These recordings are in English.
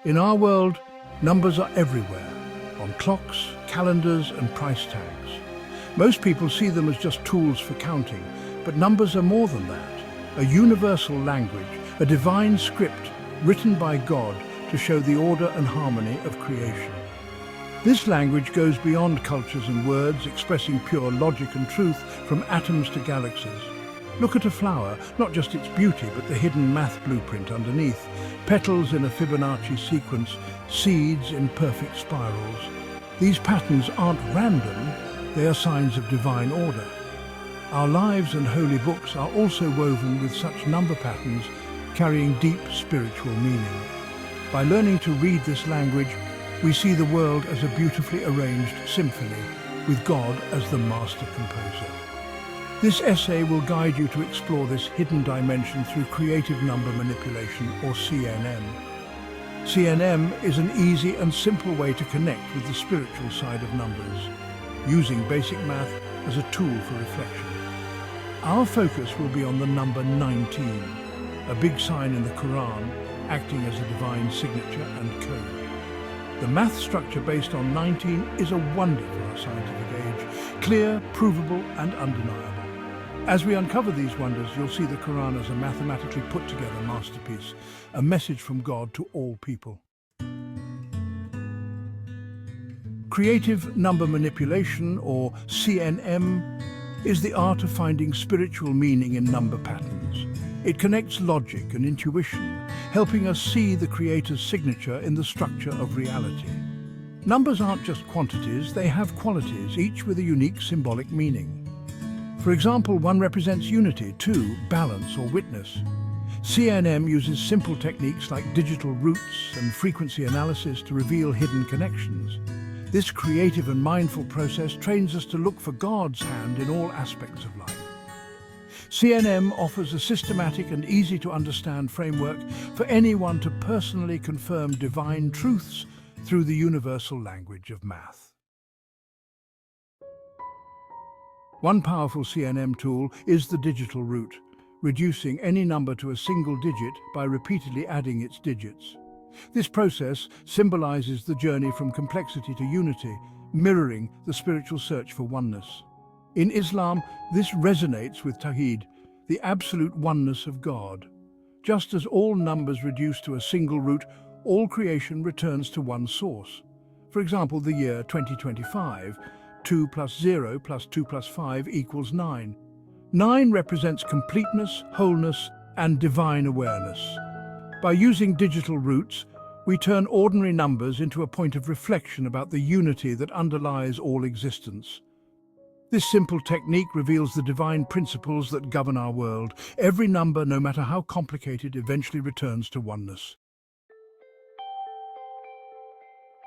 In our world, numbers are everywhere, on clocks, calendars, and price tags. Most people see them as just tools for counting, but numbers are more than that. A universal language, a divine script written by God to show the order and harmony of creation. This language goes beyond cultures and words, expressing pure logic and truth from atoms to galaxies. Look at a flower, not just its beauty, but the hidden math blueprint underneath. Petals in a Fibonacci sequence, seeds in perfect spirals. These patterns aren't random, they are signs of divine order. Our lives and holy books are also woven with such number patterns, carrying deep spiritual meaning. By learning to read this language, we see the world as a beautifully arranged symphony, with God as the master composer. This essay will guide you to explore this hidden dimension through creative number manipulation, or CNM. CNM is an easy and simple way to connect with the spiritual side of numbers, using basic math as a tool for reflection. Our focus will be on the number 19, a big sign in the Quran, acting as a divine signature and code. The math structure based on 19 is a wonder for our scientific age, clear, provable, and undeniable. As we uncover these wonders, you'll see the Quran as a mathematically put-together masterpiece, a message from God to all people. Creative number manipulation, or CNM, is the art of finding spiritual meaning in number patterns. It connects logic and intuition, helping us see the Creator's signature in the structure of reality. Numbers aren't just quantities, they have qualities, each with a unique symbolic meaning. For example, 1 represents unity, 2, balance or witness. CNM uses simple techniques like digital roots and frequency analysis to reveal hidden connections. This creative and mindful process trains us to look for God's hand in all aspects of life. CNM offers a systematic and easy-to-understand framework for anyone to personally confirm divine truths through the universal language of math. One powerful CNM tool is the digital root, reducing any number to a single digit by repeatedly adding its digits. This process symbolizes the journey from complexity to unity, mirroring the spiritual search for oneness. In Islam, this resonates with Tawhid, the absolute oneness of God. Just as all numbers reduce to a single root, all creation returns to one source. For example, the year 2025, 2 plus 0 plus 2 plus 5 equals 9. 9 represents completeness, wholeness, and divine awareness. By using digital roots, we turn ordinary numbers into a point of reflection about the unity that underlies all existence. This simple technique reveals the divine principles that govern our world. Every number, no matter how complicated, eventually returns to oneness.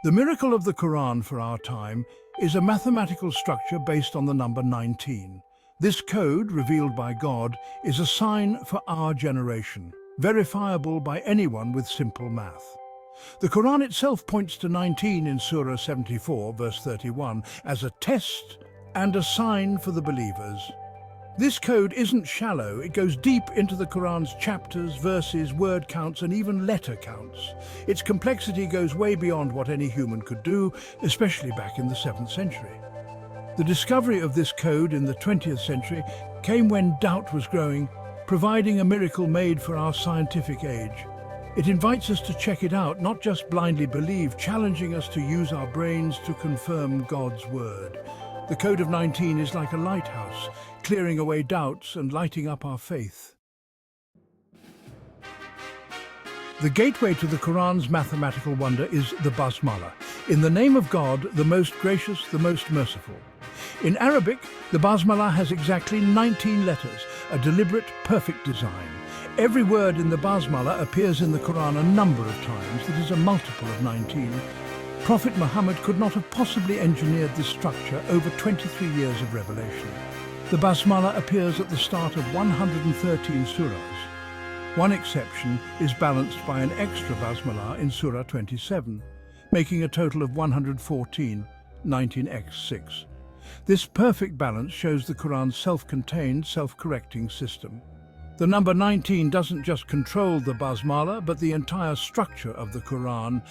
The miracle of the Quran for our time is a mathematical structure based on the number 19. This code, revealed by God, is a sign for our generation, verifiable by anyone with simple math. The Quran itself points to 19 in Surah 74, verse 31, as a test and a sign for the believers. This code isn't shallow, it goes deep into the Quran's chapters, verses, word counts, and even letter counts. Its complexity goes way beyond what any human could do, especially back in the 7th century. The discovery of this code in the 20th century came when doubt was growing, providing a miracle made for our scientific age. It invites us to check it out, not just blindly believe, challenging us to use our brains to confirm God's word. The code of 19 is like a lighthouse, clearing away doubts and lighting up our faith. The gateway to the Quran's mathematical wonder is the Basmala. In the name of God, the most gracious, the most merciful. In Arabic, the Basmala has exactly 19 letters, a deliberate, perfect design. Every word in the Basmala appears in the Quran a number of times, that is a multiple of 19. Prophet Muhammad could not have possibly engineered this structure over 23 years of revelation. The Basmala appears at the start of 113 surahs. One exception is balanced by an extra Basmala in Surah 27, making a total of 114, 19x6. This perfect balance shows the Quran's self-contained, self-correcting system. The number 19 doesn't just control the basmala, but the entire structure of the Quran.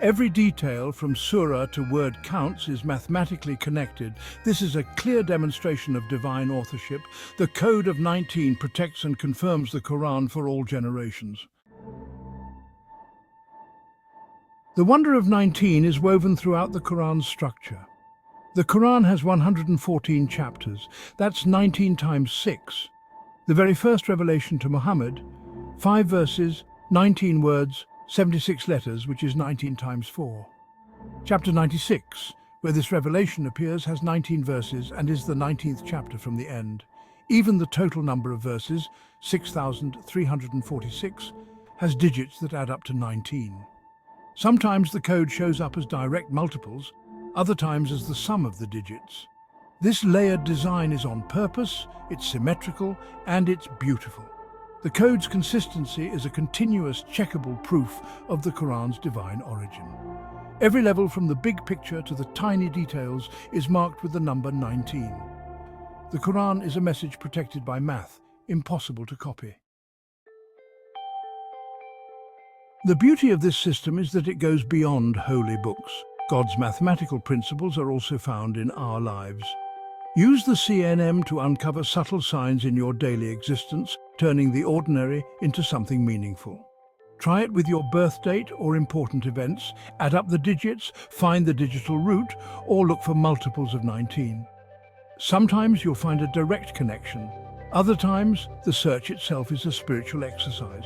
Every detail from surah to word counts is mathematically connected. This is a clear demonstration of divine authorship. The code of 19 protects and confirms the Quran for all generations. The wonder of 19 is woven throughout the Quran's structure. The Quran has 114 chapters. That's 19 times 6. The very first revelation to Muhammad, 5 verses, 19 words, 76 letters, which is 19 times 4. Chapter 96, where this revelation appears, has 19 verses and is the 19th chapter from the end. Even the total number of verses, 6,346, has digits that add up to 19. Sometimes the code shows up as direct multiples, other times as the sum of the digits. This layered design is on purpose, it's symmetrical, and it's beautiful. The code's consistency is a continuous, checkable proof of the Quran's divine origin. Every level, from the big picture to the tiny details, is marked with the number 19. The Quran is a message protected by math, impossible to copy. The beauty of this system is that it goes beyond holy books. God's mathematical principles are also found in our lives. Use the CNM to uncover subtle signs in your daily existence, turning the ordinary into something meaningful. Try it with your birth date or important events, add up the digits, find the digital root, or look for multiples of 19. Sometimes you'll find a direct connection. Other times, the search itself is a spiritual exercise.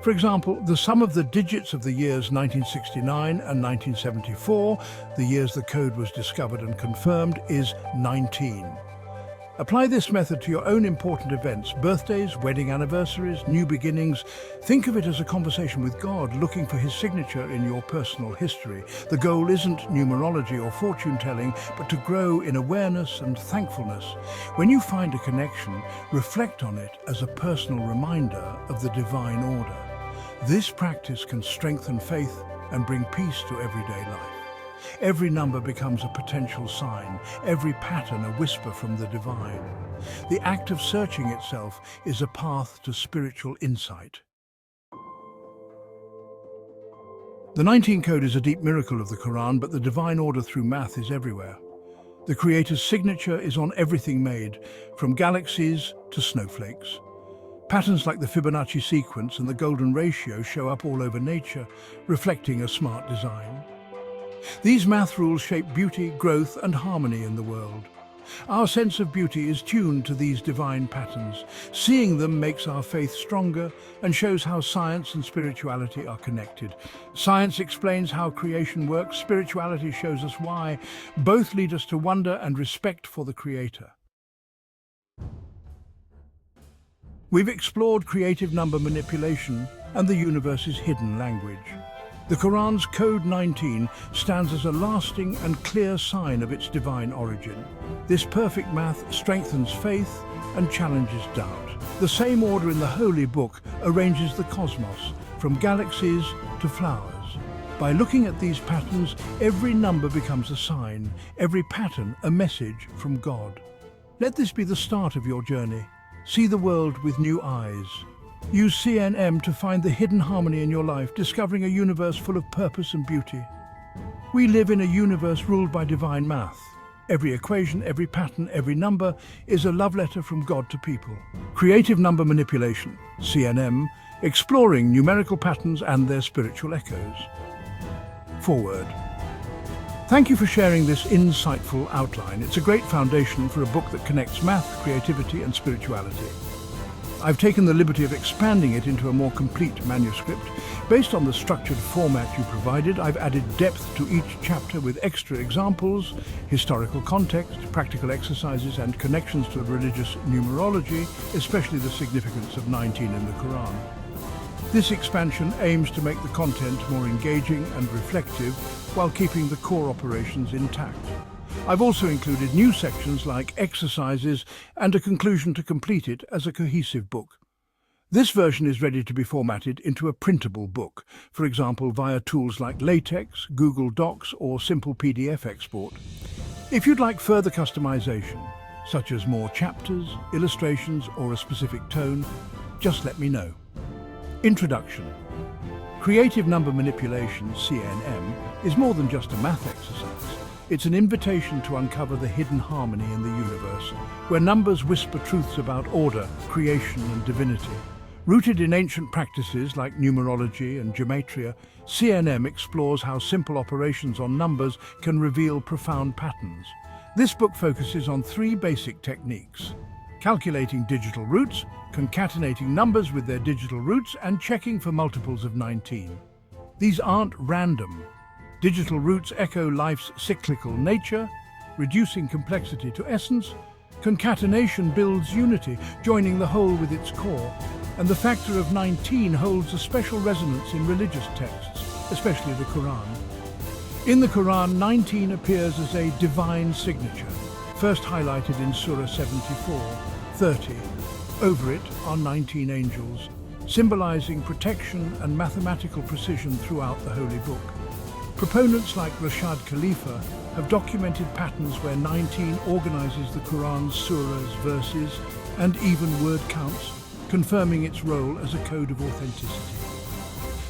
For example, the sum of the digits of the years 1969 and 1974, the years the code was discovered and confirmed, is 19. Apply this method to your own important events, birthdays, wedding anniversaries, new beginnings. Think of it as a conversation with God, looking for his signature in your personal history. The goal isn't numerology or fortune-telling, but to grow in awareness and thankfulness. When you find a connection, reflect on it as a personal reminder of the divine order. This practice can strengthen faith and bring peace to everyday life. Every number becomes a potential sign, every pattern a whisper from the divine. The act of searching itself is a path to spiritual insight. The 19 code is a deep miracle of the Quran, but the divine order through math is everywhere. The Creator's signature is on everything made, from galaxies to snowflakes. Patterns like the Fibonacci sequence and the golden ratio show up all over nature, reflecting a smart design. These math rules shape beauty, growth, and harmony in the world. Our sense of beauty is tuned to these divine patterns. Seeing them makes our faith stronger and shows how science and spirituality are connected. Science explains how creation works, spirituality shows us why. Both lead us to wonder and respect for the Creator. We've explored creative number manipulation and the universe's hidden language. The Quran's Code 19 stands as a lasting and clear sign of its divine origin. This perfect math strengthens faith and challenges doubt. The same order in the Holy Book arranges the cosmos, from galaxies to flowers. By looking at these patterns, every number becomes a sign, every pattern a message from God. Let this be the start of your journey. See the world with new eyes. Use CNM to find the hidden harmony in your life, discovering a universe full of purpose and beauty. We live in a universe ruled by divine math. Every equation, every pattern, every number is a love letter from God to people. Creative number manipulation, CNM, exploring numerical patterns and their spiritual echoes. Forward. Thank you for sharing this insightful outline. It's a great foundation for a book that connects math, creativity, and spirituality. I've taken the liberty of expanding it into a more complete manuscript. Based on the structured format you provided, I've added depth to each chapter with extra examples, historical context, practical exercises, and connections to religious numerology, especially the significance of 19 in the Quran. This expansion aims to make the content more engaging and reflective while keeping the core operations intact. I've also included new sections like exercises and a conclusion to complete it as a cohesive book. This version is ready to be formatted into a printable book, for example via tools like LaTeX, Google Docs, or simple PDF export. If you'd like further customization, such as more chapters, illustrations, or a specific tone, Just let me know. Introduction. Creative number manipulation, CNM, is more than just a math exercise. It's an invitation to uncover the hidden harmony in the universe, where numbers whisper truths about order, creation, and divinity. Rooted in ancient practices like numerology and gematria, CNM explores how simple operations on numbers can reveal profound patterns. This book focuses on three basic techniques: calculating digital roots, concatenating numbers with their digital roots, and checking for multiples of 19. These aren't random. Digital roots echo life's cyclical nature, reducing complexity to essence. Concatenation builds unity, joining the whole with its core. And the factor of 19 holds a special resonance in religious texts, especially the Quran. In the Quran, 19 appears as a divine signature, first highlighted in Surah 74:30. Over it are 19 angels, symbolizing protection and mathematical precision throughout the holy book. Proponents like Rashad Khalifa have documented patterns where 19 organizes the Quran's surahs, verses, and even word counts, confirming its role as a code of authenticity.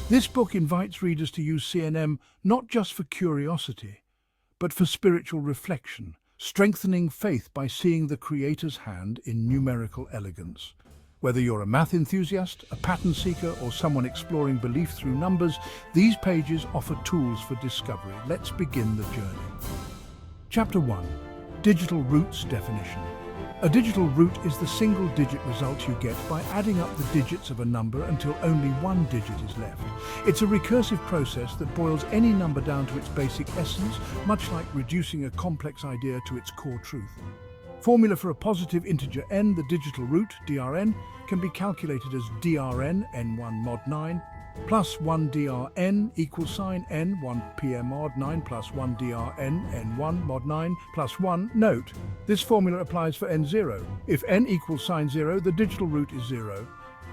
This book invites readers to use CNM not just for curiosity, but for spiritual reflection, strengthening faith by seeing the Creator's hand in numerical elegance. Whether you're a math enthusiast, a pattern seeker, or someone exploring belief through numbers, these pages offer tools for discovery. Let's begin the journey. Chapter 1. Digital Roots Definition. A digital root is the single-digit result you get by adding up the digits of a number until only one digit is left. It's a recursive process that boils any number down to its basic essence, much like reducing a complex idea to its core truth. Formula for a positive integer n, the digital root, drn, can be calculated as drn, n1 mod 9, plus 1 drn equals sign n, 1 pm mod 9 plus 1 drn, n1 mod 9 plus 1. Note, this formula applies for n0. If n equals sign 0, the digital root is 0.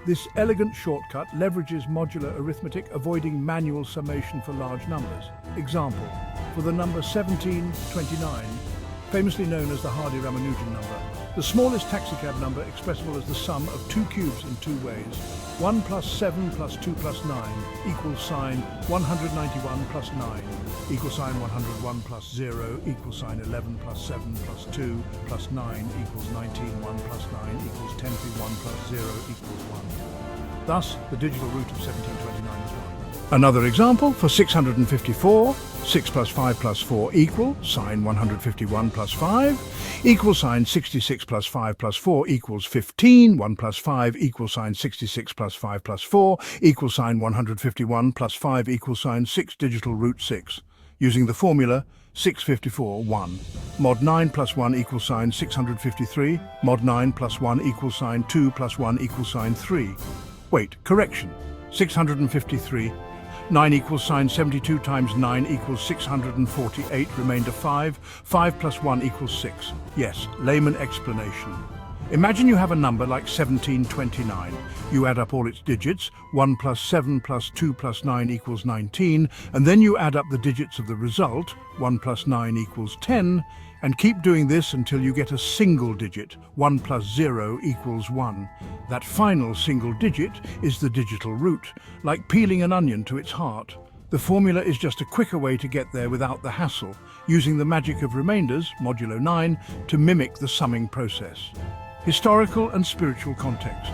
This elegant shortcut leverages modular arithmetic, avoiding manual summation for large numbers. Example, for the number 1729, famously known as the Hardy-Ramanujan number, the smallest taxicab number expressible as the sum of two cubes in two ways. 1 plus 7 plus 2 plus 9 equals sign 191 plus 9 equals sign 101 plus 0 equals sign 11 plus 7 plus 2 plus 9 equals 19. 1 plus 9 equals 10. 1 plus 0 equals 1. Thus, the digital root of 1729 is 1. Another example, for 654, 6 plus 5 plus 4 equal sign 151 plus 5 equals sign 66 plus 5 plus 4 equals 15. 1 plus 5 equals sign 66 plus 5 plus 4 equals sign 151 plus 5 equals sign 6, digital root 6. Using the formula 654, 1. Mod 9 plus 1 equals sign 653. Mod 9 plus 1 equals sign 2 plus 1 equals sign 3. Wait, correction. 653. 9 equals sign 72 times 9 equals 648, remainder 5. 5 plus 1 equals 6. Yes, layman explanation. Imagine you have a number like 1729. You add up all its digits, 1 plus 7 plus 2 plus 9 equals 19, and then you add up the digits of the result, 1 plus 9 equals 10, and keep doing this until you get a single digit, 1 plus 0 equals 1. That final single digit is the digital root, like peeling an onion to its heart. The formula is just a quicker way to get there without the hassle, using the magic of remainders, modulo 9, to mimic the summing process. Historical and spiritual context.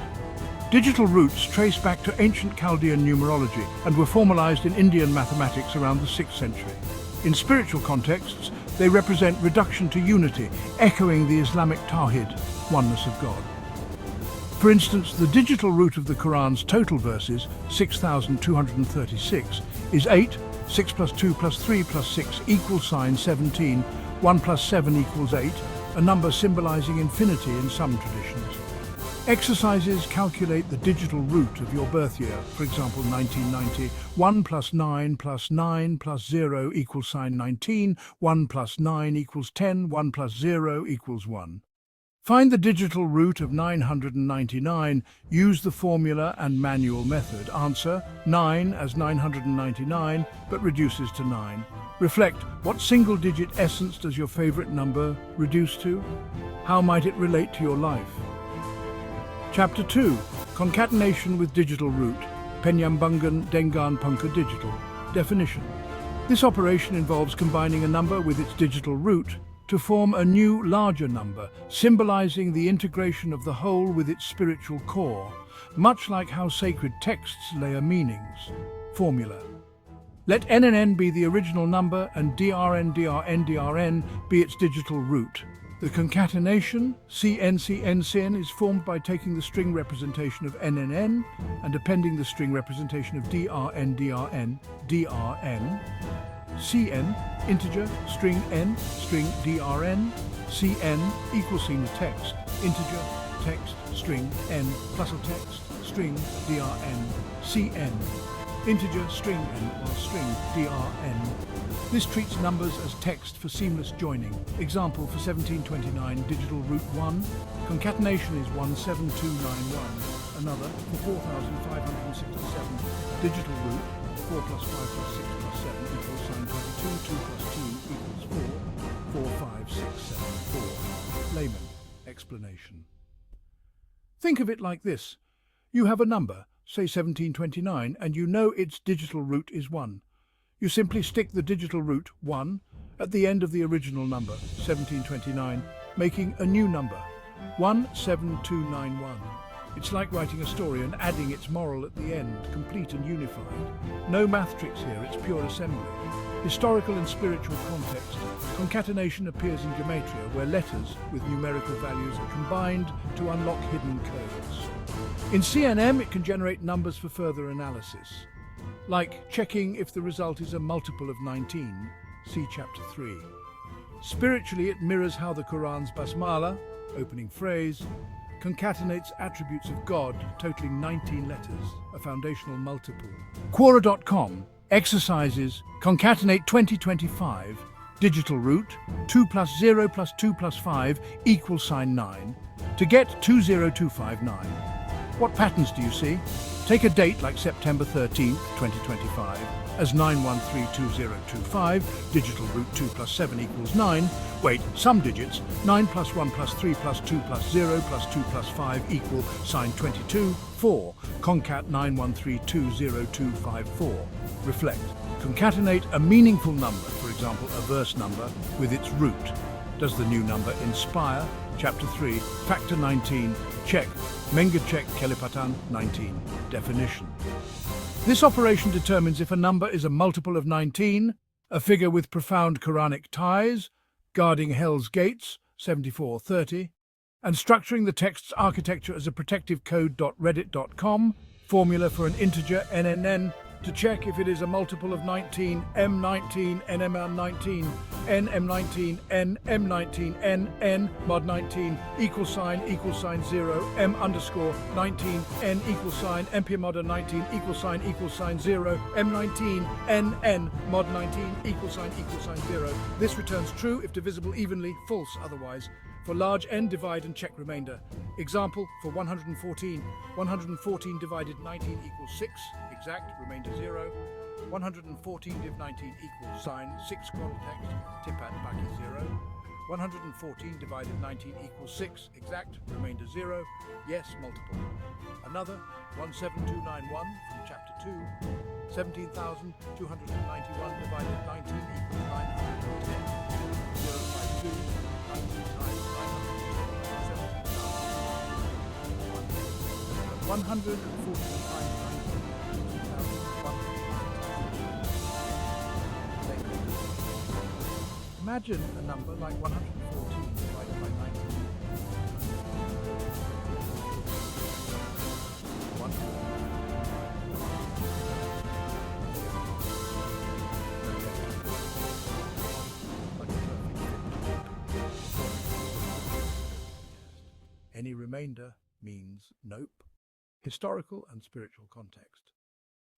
Digital roots trace back to ancient Chaldean numerology and were formalized in Indian mathematics around the 6th century. In spiritual contexts, they represent reduction to unity, echoing the Islamic Tawhid, oneness of God. For instance, the digital root of the Quran's total verses, 6,236, is 8, 6 plus 2 plus 3 plus 6 equals sign 17, 1 plus 7 equals 8, a number symbolizing infinity in some traditions. Exercises calculate the digital root of your birth year, for example 1990, 1 plus 9 plus 9 plus 0 equals sign 19, 1 plus 9 equals 10, 1 plus 0 equals 1. Find the digital root of 999, use the formula and manual method. Answer, 9 as 999, but reduces to 9. Reflect, what single-digit essence does your favorite number reduce to? How might it relate to your life? Chapter 2. Concatenation with digital root. Penyambangan dengan punca digital. Definition. This operation involves combining a number with its digital root to form a new, larger number, symbolizing the integration of the whole with its spiritual core, much like how sacred texts layer meanings. Formula. Let NNN be the original number and DRN be its digital root. The concatenation, CN is formed by taking the string representation of NNN and appending the string representation of DRN, CN, integer, string N, string DRN, CN equals scene of text, integer, text, string N, plus of text, string DRN, CN, integer, string N, or string DRN. This treats numbers as text for seamless joining. Example for 1729, digital root 1. Concatenation is 17291. Another for 4567, digital root 4 plus 5 plus 6 plus 7 equals sign 22, 2 plus 2 equals 4, 4, 5, 6, 7, 4. Layman explanation. Think of it like this. You have a number, say 1729, and you know its digital root is 1. You simply stick the digital root 1 at the end of the original number, 1729, making a new number, 17291. It's like writing a story and adding its moral at the end, complete and unified. No math tricks here, it's pure assembly. Historical and spiritual context. Concatenation appears in gematria, where letters with numerical values are combined to unlock hidden codes. In CNM, it can generate numbers for further analysis, like checking if the result is a multiple of 19, see Chapter 3. Spiritually, it mirrors how the Quran's basmala, opening phrase, concatenates attributes of God, totaling 19 letters, a foundational multiple. Quora.com exercises concatenate 2025, digital root, 2 plus 0 plus 2 plus 5 equals sign 9, to get 20259. What patterns do you see? Take a date like September 13th, 2025, as 9132025, digital root 2 plus 7 equals 9. Wait, some digits, 9 plus 1 plus 3 plus 2 plus 0 plus 2 plus 5 equal sign 22, 4. Concat 9132025, Reflect. Concatenate a meaningful number, for example, a verse number, with its root. Does the new number inspire? Chapter 3, Factor 19, check. Mengecek kelipatan 19. Definition. This operation determines if a number is a multiple of 19, a figure with profound Quranic ties, guarding hell's gates, 7430, and structuring the text's architecture as a protective code.reddit.com, formula for an integer NNN, to check if it is a multiple of 19, M19, NM19, NM19, NM19, NN, mod 19, equals sign 0, M underscore 19, N equals sign, MP mod 19, equals sign 0, M19, NN, mod 19, equals sign 0. This returns true if divisible evenly, false otherwise. For large N, divide and check remainder. Example for 114. 114 divided 19 equals 6, exact, remainder 0. 114 div 19 equals sign 6 context, tipat baki 0. 114 divided 19 equals 6, exact, remainder 0, yes, multiple. Another, 17291 from chapter 2, 17,291 divided 19 equals 910, 052, 19 times 917,000, 145 Imagine a number like 114 divided by 19. 1. Any remainder means nope. Historical and spiritual context.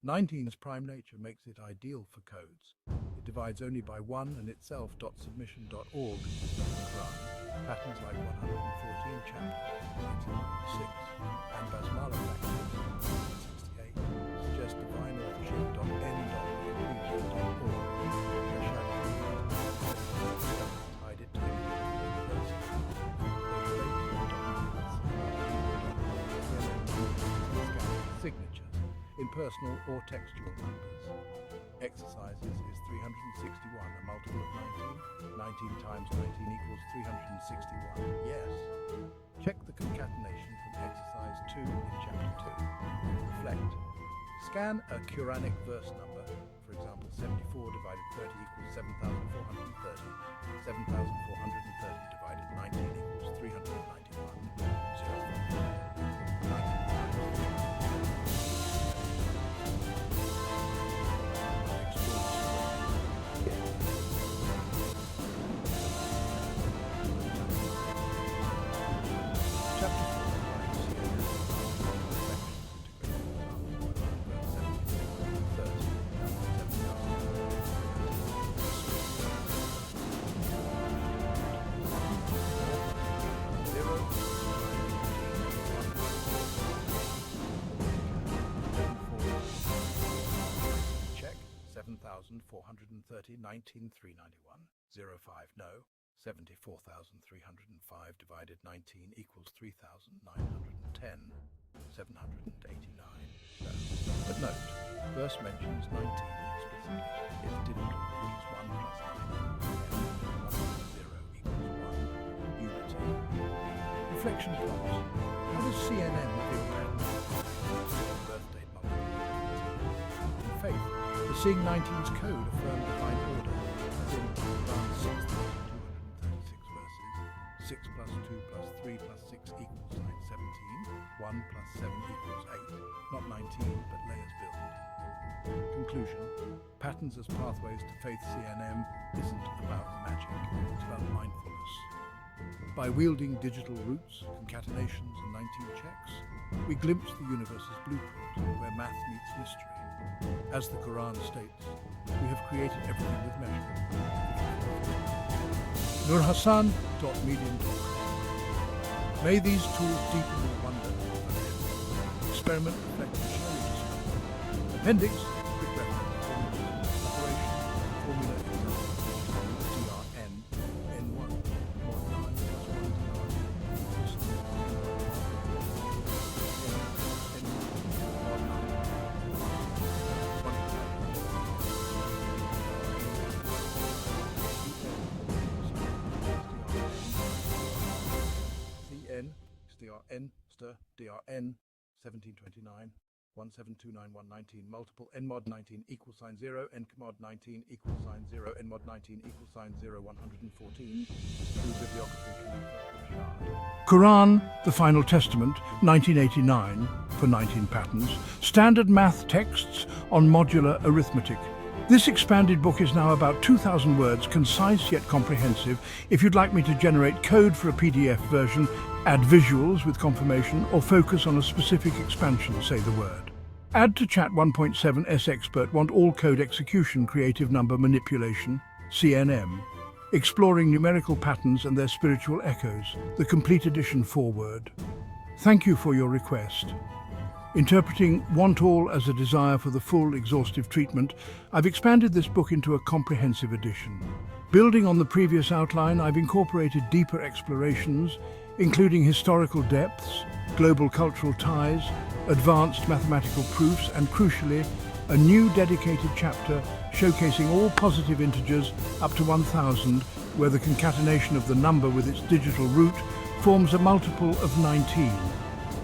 19's prime nature makes it ideal for codes. It divides only by 1 and itself. Submission.org. Patterns like 114 chapter 1996 and basmala practice 1968 suggest divine authorship.n.org. Tied it to the 1 impersonal or textual numbers. Exercises is 361, a multiple of 19. 19 times 19 equals 361. Yes. Check the concatenation from exercise 2 in chapter 2. Reflect. Scan a Quranic verse number. For example, 74 divided 30 equals 7,430. 7,430 divided 19 equals 391. 430, 19,391, 05, no. 74,305 divided 19 equals 3,910, 789, no. But note, verse mentions 19 explicitly. If didn't, it is 1 plus 9, 0 equals 1, unity. Reflection plots. How does CNN reveal patterns? Birth date multiplication. In faith, the Seeing 19's code affirmed divine order, as in around 6,236 verses. 6 plus 2 plus 3 plus 6 equals 917. 1 plus 7 equals 8. Not 19, but layers build. Conclusion. Patterns as pathways to faith CNM isn't about magic, it's about mindfulness. By wielding digital roots, concatenations, and 19 checks, we glimpse the universe's blueprint, where math meets mystery. As the Quran states, we have created everything with measure. nurhassan.medium.com. May these tools deepen your wonder. Experiment, reflect, and share your discovery. Appendix, quick reference, operation, formula, example, TRN, N1, mod 9 plus 1 DRN 1729 1729119 multiple n mod 19 equal sign 0 n mod 19 equal sign 0 n mod 19 equal sign 0 114 through bibliography. Quran, the Final Testament, 1989 for 19 patterns. Standard math texts on modular arithmetic. This expanded book is now about 2,000 words, concise yet comprehensive. If you'd like me to generate code for a PDF version, add visuals with confirmation, or focus on a specific expansion, say the word. Add to Chat 1.7 S Expert want all code execution, creative number manipulation, CNM, exploring numerical patterns and their spiritual echoes, the complete edition foreword. Thank you for your request. Interpreting want all as a desire for the full, exhaustive treatment, I've expanded this book into a comprehensive edition. Building on the previous outline, I've incorporated deeper explorations, including historical depths, global cultural ties, advanced mathematical proofs, and crucially, a new dedicated chapter showcasing all positive integers up to 1,000, where the concatenation of the number with its digital root forms a multiple of 19.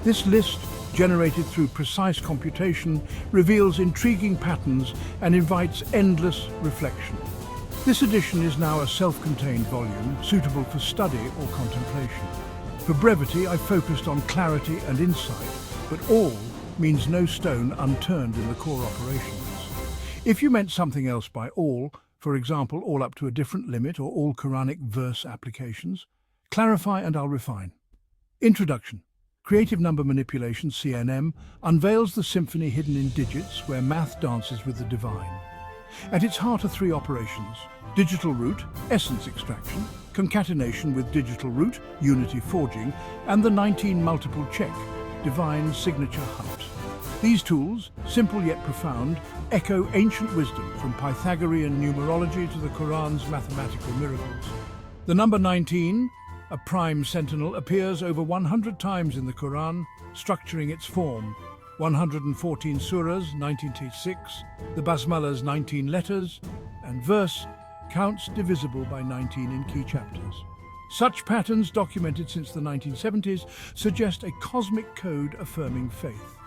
This list, generated through precise computation, reveals intriguing patterns and invites endless reflection. This edition is now a self-contained volume, suitable for study or contemplation. For brevity, I've focused on clarity and insight, but all means no stone unturned in the core operations. If you meant something else by all, for example, all up to a different limit or all Quranic verse applications, clarify and I'll refine. Introduction. Creative Number Manipulation, CNM, unveils the symphony hidden in digits where math dances with the divine. At its heart are three operations: digital root, essence extraction, concatenation with digital root, unity forging, and the 19 multiple check, divine signature hunt. These tools, simple yet profound, echo ancient wisdom from Pythagorean numerology to the Quran's mathematical miracles. The number 19, a prime sentinel, appears over 100 times in the Quran, structuring its form. 114 surahs, 96, the basmalas, 19 letters, and verse counts divisible by 19 in key chapters. Such patterns, documented since the 1970s, suggest a cosmic code affirming faith.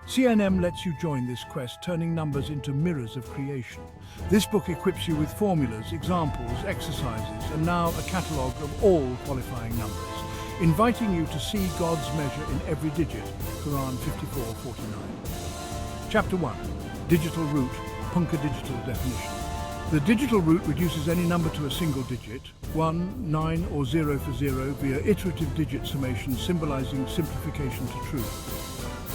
CNM lets you join this quest, turning numbers into mirrors of creation. This book equips you with formulas, examples, exercises, and now a catalogue of all qualifying numbers, inviting you to see God's measure in every digit. Quran 54:49. Chapter 1. Digital Root, Punka Digital Definition. The digital root reduces any number to a single digit, 1, 9 or 0 for 0, via iterative digit summation, symbolizing simplification to truth.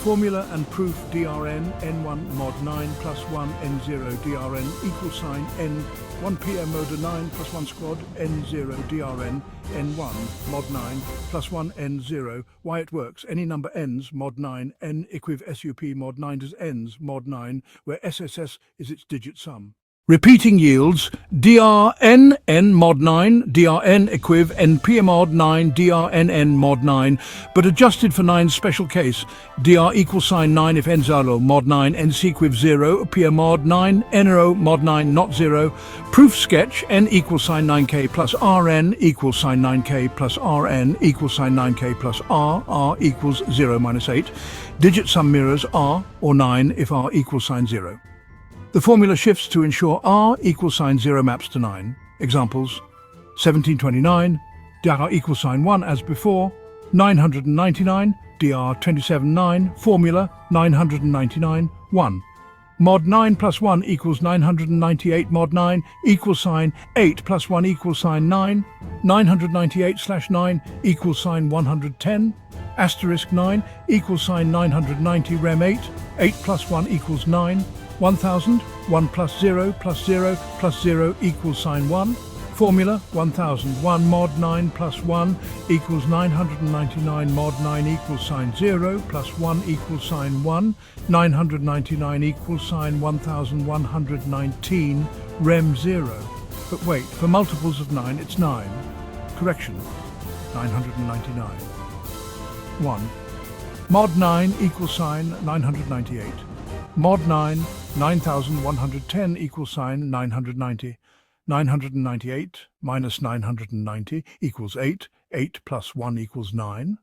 Formula and proof: DRN N1 mod 9 plus 1 N0 DRN equal sign N 1 PM motor 9 plus 1 squad N0 DRN N1 mod 9 plus 1 N0. Why it works: any number ends mod 9, N equiv SUP mod 9 does ends mod 9, where SSS is its digit sum. Repeating yields: DRN N mod 9, DRN equiv NP mod 9, DRNN mod 9, but adjusted for 9's special case: DR equal sign 9 if N0 mod 9, NC equiv 0, P mod 9, NRO mod 9 not 0. Proof sketch: N equal sign 9K plus RN equal sign 9K plus RN equal sign 9K plus R equals 0 minus 8. Digit sum mirrors R or 9 if R equals sign 0. The formula shifts to ensure R equal sign 0 maps to 9. Examples: 1729, DR equal sign 1 as before, 999, DR 279, formula 999, 1. Mod 9 plus 1 equals 998 mod 9 equal sign 8 plus 1 equal sign 9, 998/9 equal sign 110, asterisk 9 equal sign 990 rem 8, 8 plus 1 equals 9, 1000, 1 plus 0 plus 0 plus 0 equals sign 1. Formula: 1001 mod 9 plus 1 equals 999 mod 9 equals sign 0 plus 1 equals sign 1. 999 equals sign 1119 rem 0. But wait, for multiples of 9 it's 9. Correction: 999. 1. Mod 9 equals sign 998. Mod 9, 9110 equals sign 990. 998 minus 990 equals 8. 8 plus 1 equals 9.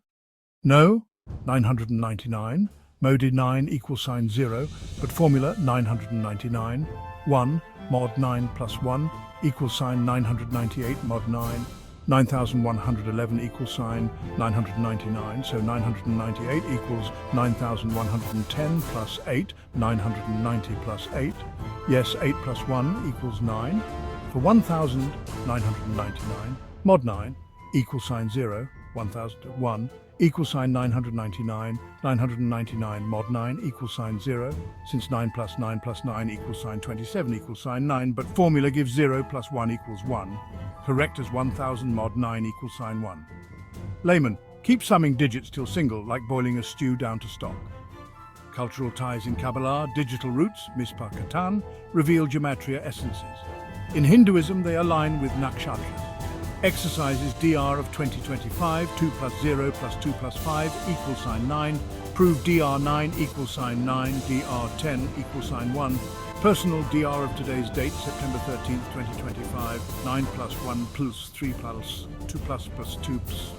No, 999. Modi 9 equals sign 0, but formula 999. 1 mod 9 plus 1 equals sign 998 mod 9. 9111 equals sign 999, so 998 equals 9110 plus 8, 990 plus 8. Yes, 8 plus 1 equals 9. For 1999, mod 9 equals sign 0, 1001 equals sign 999, 999 mod 9 equals sign 0, since 9 plus 9 plus 9 equals sign 27 equals sign 9, but formula gives 0 plus 1 equals 1. Correct as 1000 mod 9 equals sign 1. Layman: keep summing digits till single, like boiling a stew down to stock. Cultural ties in Kabbalah: digital roots, mispah katan, reveal gematria essences. In Hinduism, they align with nakshatras. Exercises: DR of 2025, 2 plus 0 plus 2 plus 5 equals sign 9. Prove DR9 equals sign 9, DR10 equals sign 1. Personal: DR of today's date, September 13th, 2025, 9 plus 1 plus 3 plus 2 plus 2 plus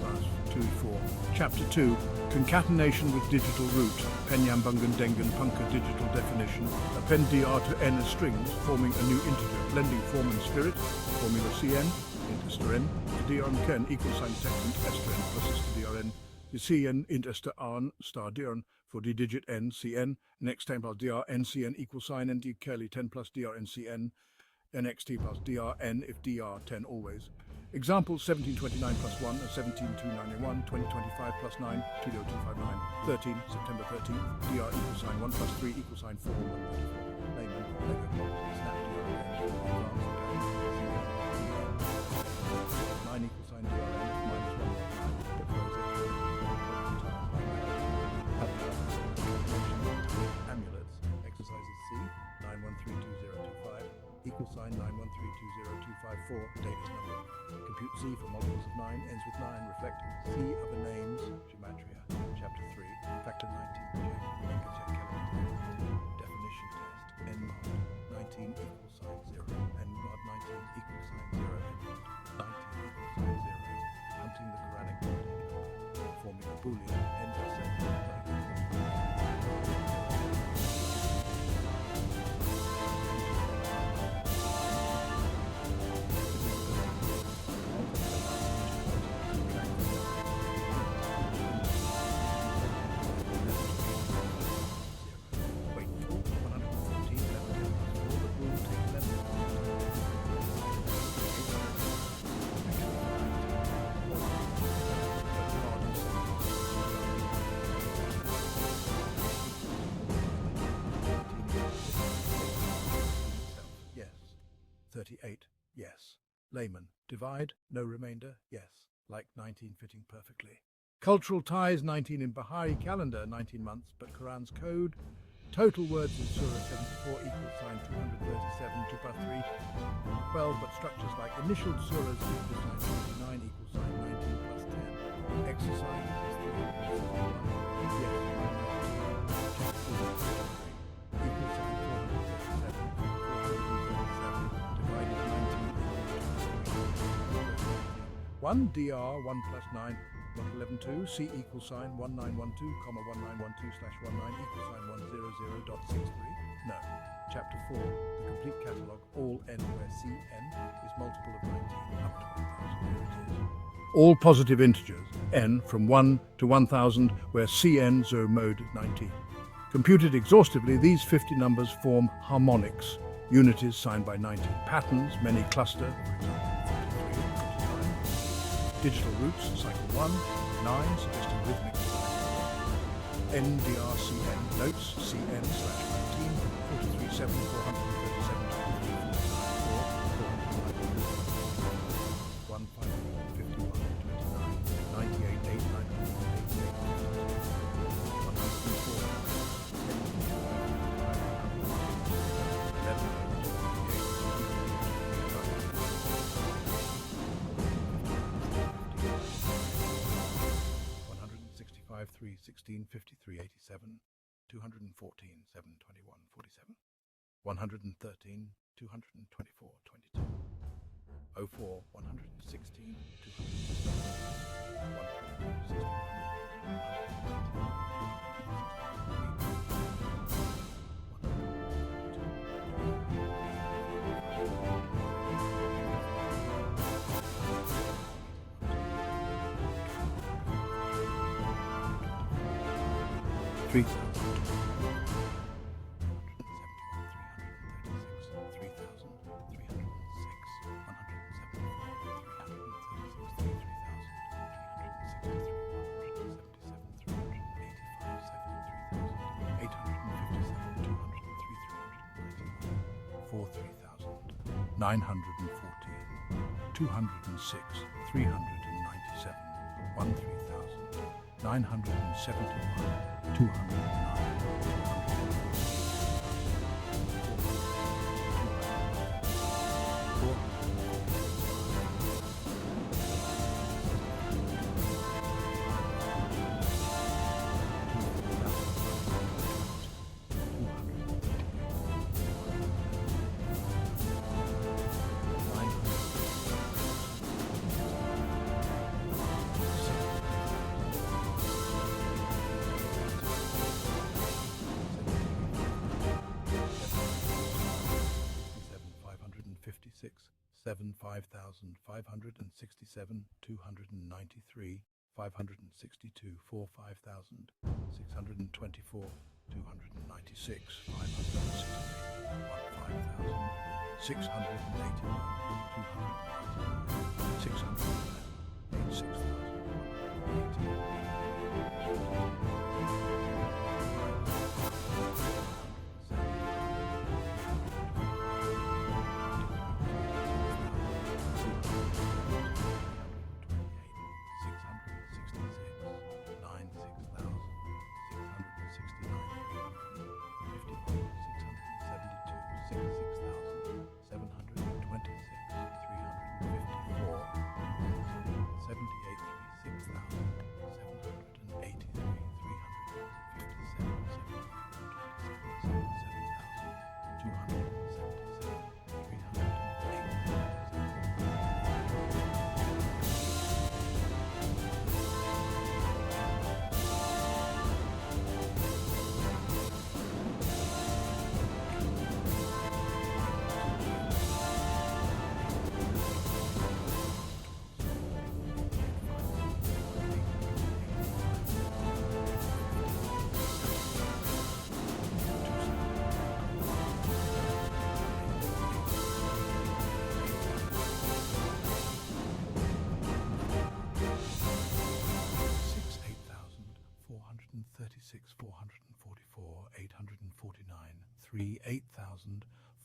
2, 4. Chapter 2, Concatenation with Digital Root, Penyambungan Dengan Punka Digital Definition. Append DR to N as strings, forming a new integer, blending form and spirit. Formula CN, int ester N, DRN Ken equals sign sextant ester N plus ester DRN. CN int ester Arn star DRN for D digit N CN. Next time plus DR NCN equals sign ND curly 10 plus DR NCN. NXT plus DRN if DR 10 always. Example: 1729 plus 1 and 17291, 2025 plus 9, TDO259, 13, September 13th, DR equals sign 1 plus 3 equals sign 4, 134. Layman, Lego, snap DRN, 9 equals sign DRN, minus 1, amulets, exercises C, equal sign 9132025, data's number. Compute C for multiples of 9, ends with 9, reflect C other names, Gematria, Chapter 3, Factor 19, Angka calendar. Definition test, N mod 19 equal sign 0, N mod 19 equal sign 0, N mod 19 equal sign 0. Hunting the Quranic number, forming a Boolean, N percent. Yes. 38. Yes. Layman. Divide. No remainder. Yes. Like 19 fitting perfectly. Cultural ties. 19 in Bahari calendar. 19 months. But Quran's code. Total words in Surah 74 equal sign 237 to 3. 12. But structures like initialed surahs equal sign 29 equal sign 19 plus 10. Exercise is 3. Yes. Equal sign 1 dr 1 plus 9 111 2 c equal sign 1912 comma 1912 slash 19 equal sign 100.63. No. Chapter 4, the complete catalogue, all n where cn is multiple of 19 up to 1000. Here it is. All positive integers, n from 1 to 1000 where cn 0 mode 19. Computed exhaustively, these 50 numbers form harmonics, unities signed by 19 patterns, many cluster, for example. Digital roots, cycle 1, 9, suggesting rhythmic design. NDRCN, notes, CN slash 19, 43, 7, 437, 1, 5, 51, 29, 98, 8, 3, 16, 53, 87, 214, 7, 21, 47, 113, 224, 22, 04, 116, 914, 206, 397, 1,000, 971, 209. Seven 5,567 293 562 4 5,000 624 296 568 1 5,000 681 299 600 6,000 669, 51, 672,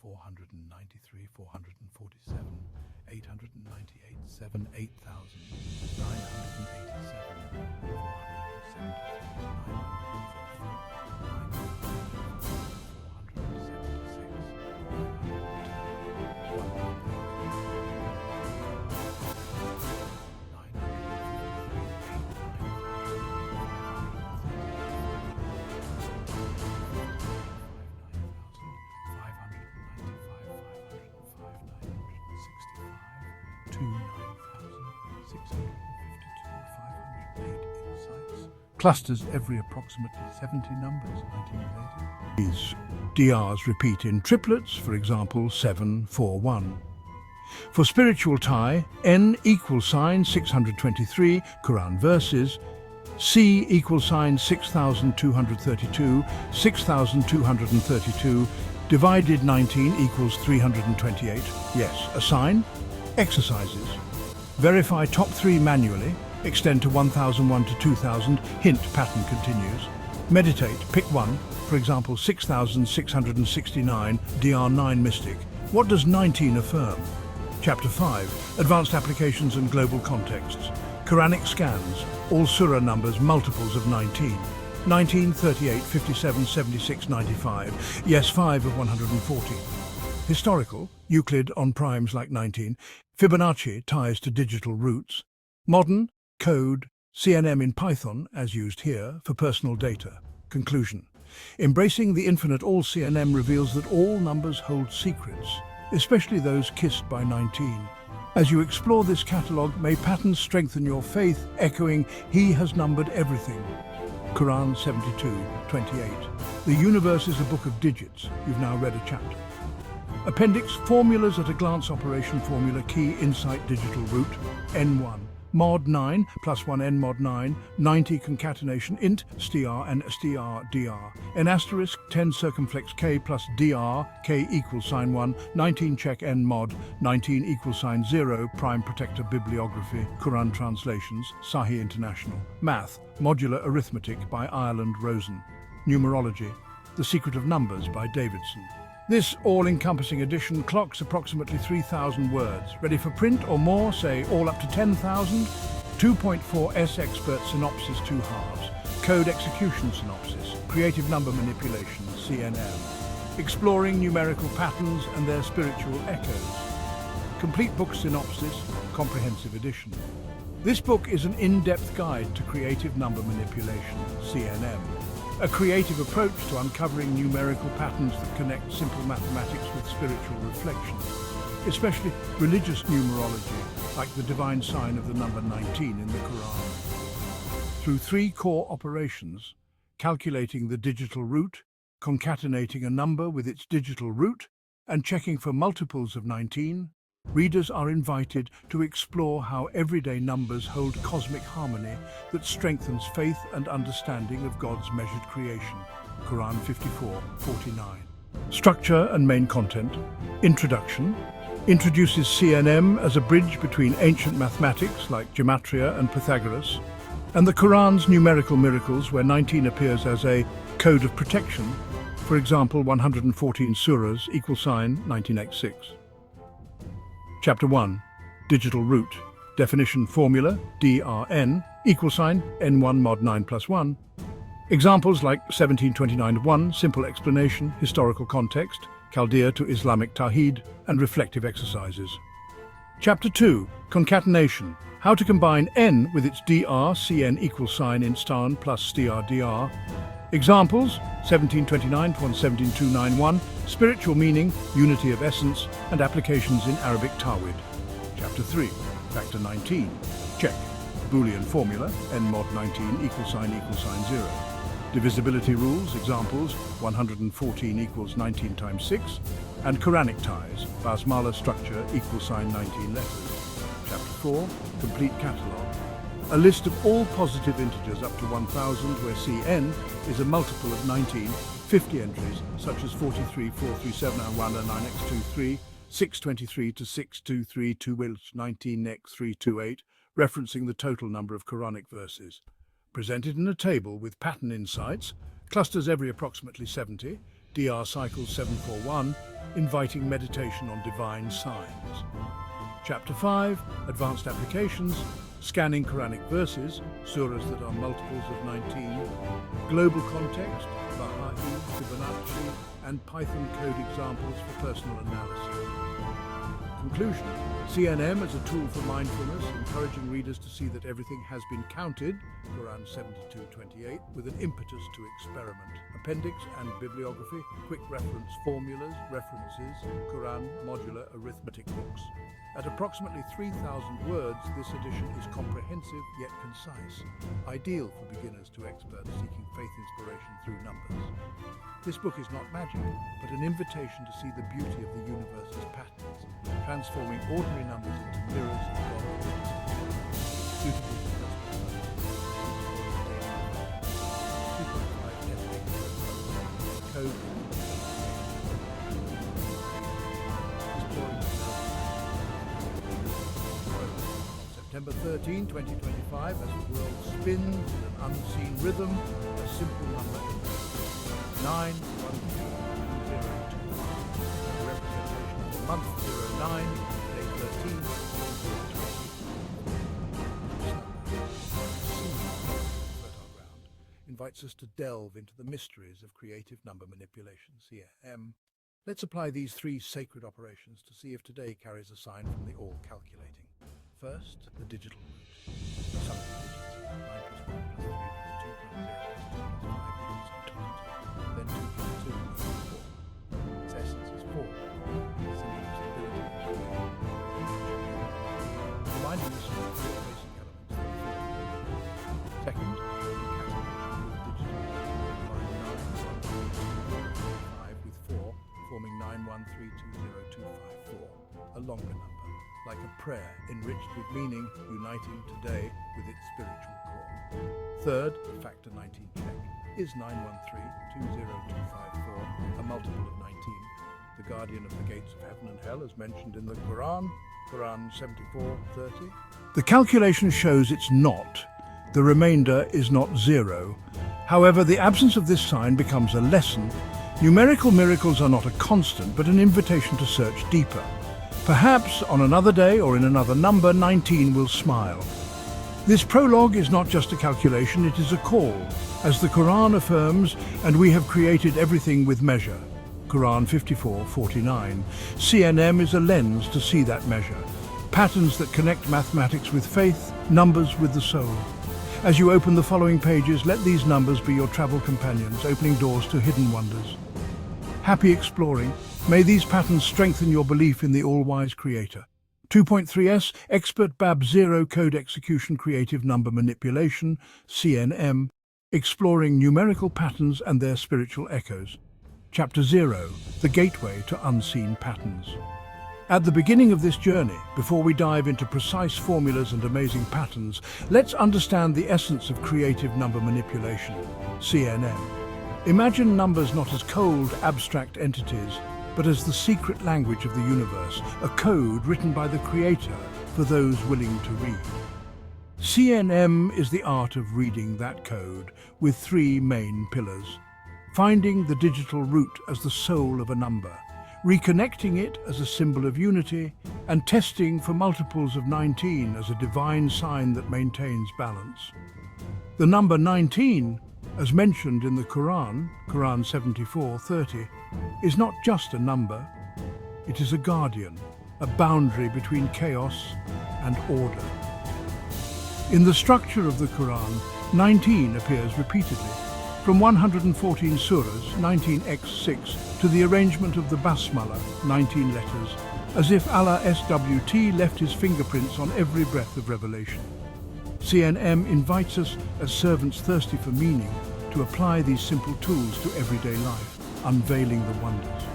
493, 447, 898, 7, 8,000, 987, clusters every approximately 70 numbers, 19 related. These DRs repeat in triplets, for example, 7, 4, 1. For spiritual tie, N equals sign 623, Quran verses, C equals sign 6,232, 6,232, divided 19 equals 328. Yes, a sign. Exercises. Verify top 3 manually. Extend to 1001 to 2000, hint pattern continues. Meditate, pick one, for example 6669, DR9 Mystic. What does 19 affirm? Chapter 5, Advanced Applications and Global Contexts. Quranic scans, all surah numbers multiples of 19. 19, 38, 57, 76, 95. Yes, 5 of 140. Historical, Euclid on primes like 19. Fibonacci ties to digital roots. Modern, code, CNM in Python, as used here, for personal data. Conclusion. Embracing the infinite, all CNM reveals that all numbers hold secrets, especially those kissed by 19. As you explore this catalogue, may patterns strengthen your faith, echoing, He has numbered everything. Quran 72:28. The universe is a book of digits. You've now read a chapter. Appendix, formulas at a glance, operation formula, key, insight, digital root, N1. Mod 9 plus 1 N mod 9, 90 concatenation, int, str and str dr. N asterisk 10 circumflex k plus dr, k equals sign 1, 19 check N mod, 19 equals sign 0, prime protector bibliography, Quran translations, Sahih International. Math, modular arithmetic by Ireland Rosen. Numerology, The Secret of Numbers by Davidson. This all-encompassing edition clocks approximately 3,000 words. Ready for print or more, say all up to 10,000? 2.4S expert synopsis, 2 halves. Code execution synopsis. Creative number manipulation, CNM. Exploring numerical patterns and their spiritual echoes. Complete book synopsis, comprehensive edition. This book is an in-depth guide to creative number manipulation, CNM. A creative approach to uncovering numerical patterns that connect simple mathematics with spiritual reflection, especially religious numerology, like the divine sign of the number 19 in the Quran. Through 3 core operations, calculating the digital root, concatenating a number with its digital root, and checking for multiples of 19, readers are invited to explore how everyday numbers hold cosmic harmony that strengthens faith and understanding of God's measured creation. Quran 54:49. Structure and main content. Introduction. Introduces CNM as a bridge between ancient mathematics like gematria and Pythagoras, and the Quran's numerical miracles, where 19 appears as a code of protection. For example, 114 surahs equal sign 19x6. Chapter 1. Digital root. Definition formula, DRN, equal sign, N1 mod 9 plus 1. Examples like 1729-1, simple explanation, historical context, Chaldea to Islamic Tawhid, and reflective exercises. Chapter 2. Concatenation. How to combine N with its DR, CN equal sign in stan plus str dr. Examples, 1729-17291, spiritual meaning, unity of essence, and applications in Arabic Tawhid. Chapter 3, Factor 19, check. Boolean formula, n mod 19 equal sign 0. Divisibility rules, examples, 114 equals 19 times 6, and Quranic ties, basmala structure equal sign 19 letters. Chapter 4, complete catalogue. A list of all positive integers up to 1,000, where Cn is a multiple of 19, 50 entries, such as 43, 43701 and 9x23, 623 to 623 to 19x328, referencing the total number of Quranic verses. Presented in a table with pattern insights, clusters every approximately 70, DR Cycle 741, Inviting Meditation on Divine Signs. Chapter 5, Advanced Applications, Scanning Quranic Verses, surahs that are multiples of 19, Global Context, Bahai, Fibonacci, and Python code examples for personal analysis. Conclusion: CNM as a tool for mindfulness, encouraging readers to see that everything has been counted, Quran 72:28, with an impetus to experiment. Appendix and bibliography, quick reference formulas, references, Quran modular arithmetic books. At approximately 3,000 words, this edition is comprehensive yet concise, ideal for beginners to experts seeking faith inspiration through numbers. This book is not magic, but an invitation to see the beauty of the universe's patterns, transforming ordinary numbers into mirrors of God's wisdom. Suitable for personal development. 2.5 code. September 13, 2025, as the world spins in an unseen rhythm, a simple number 9, 1, 2, 0, 2. A representation of the month 09, day 13, 2020. Invites us to delve into the mysteries of creative number manipulation, CM. Let's apply these three sacred operations to see if today carries a sign from the all-calculating. First, the digital root. Sum of the digits. 9 plus 1 plus 3 plus 2 plus 0 plus 2 plus 5 equals 22. Then 2 plus 2 equals 4. Its essence is 4. Symbols ability and creativity. Reminding us of the four basic elements that we think. Second, concatenation with digital. Combine 9, 1, 2, 5 with 4, forming 9, 1, 3, 2, 0, 2, 5, 4. A longer number. Like a prayer enriched with meaning, uniting today with its spiritual core. Third, the factor 19 check. Is 913-20254 a multiple of 19? The guardian of the gates of heaven and hell, as mentioned in the Quran, Quran 74:30. The calculation shows it's not. The remainder is not 0. However, the absence of this sign becomes a lesson. Numerical miracles are not a constant, but an invitation to search deeper. Perhaps on another day or in another number, 19 will smile. This prologue is not just a calculation, it is a call. As the Quran affirms, and we have created everything with measure. Quran 54:49. CNM is a lens to see that measure. Patterns that connect mathematics with faith, numbers with the soul. As you open the following pages, let these numbers be your travel companions, opening doors to hidden wonders. Happy exploring. May these patterns strengthen your belief in the all-wise Creator. 2.3s, Expert BAB 0 Code Execution Creative Number Manipulation, CNM, exploring numerical patterns and their spiritual echoes. Chapter 0, The Gateway to Unseen Patterns. At the beginning of this journey, before we dive into precise formulas and amazing patterns, let's understand the essence of creative number manipulation, CNM. Imagine numbers not as cold, abstract entities, but as the secret language of the universe, a code written by the Creator for those willing to read. CNM is the art of reading that code with three main pillars. Finding the digital root as the soul of a number, reconnecting it as a symbol of unity, and testing for multiples of 19 as a divine sign that maintains balance. The number 19, as mentioned in the Quran, Quran 74:30, is not just a number. It is a guardian, a boundary between chaos and order. In the structure of the Quran, 19 appears repeatedly. From 114 surahs, 19x6, to the arrangement of the Basmala, 19 letters, as if Allah SWT left his fingerprints on every breath of revelation. CNM invites us, as servants thirsty for meaning, to apply these simple tools to everyday life, unveiling the wonders.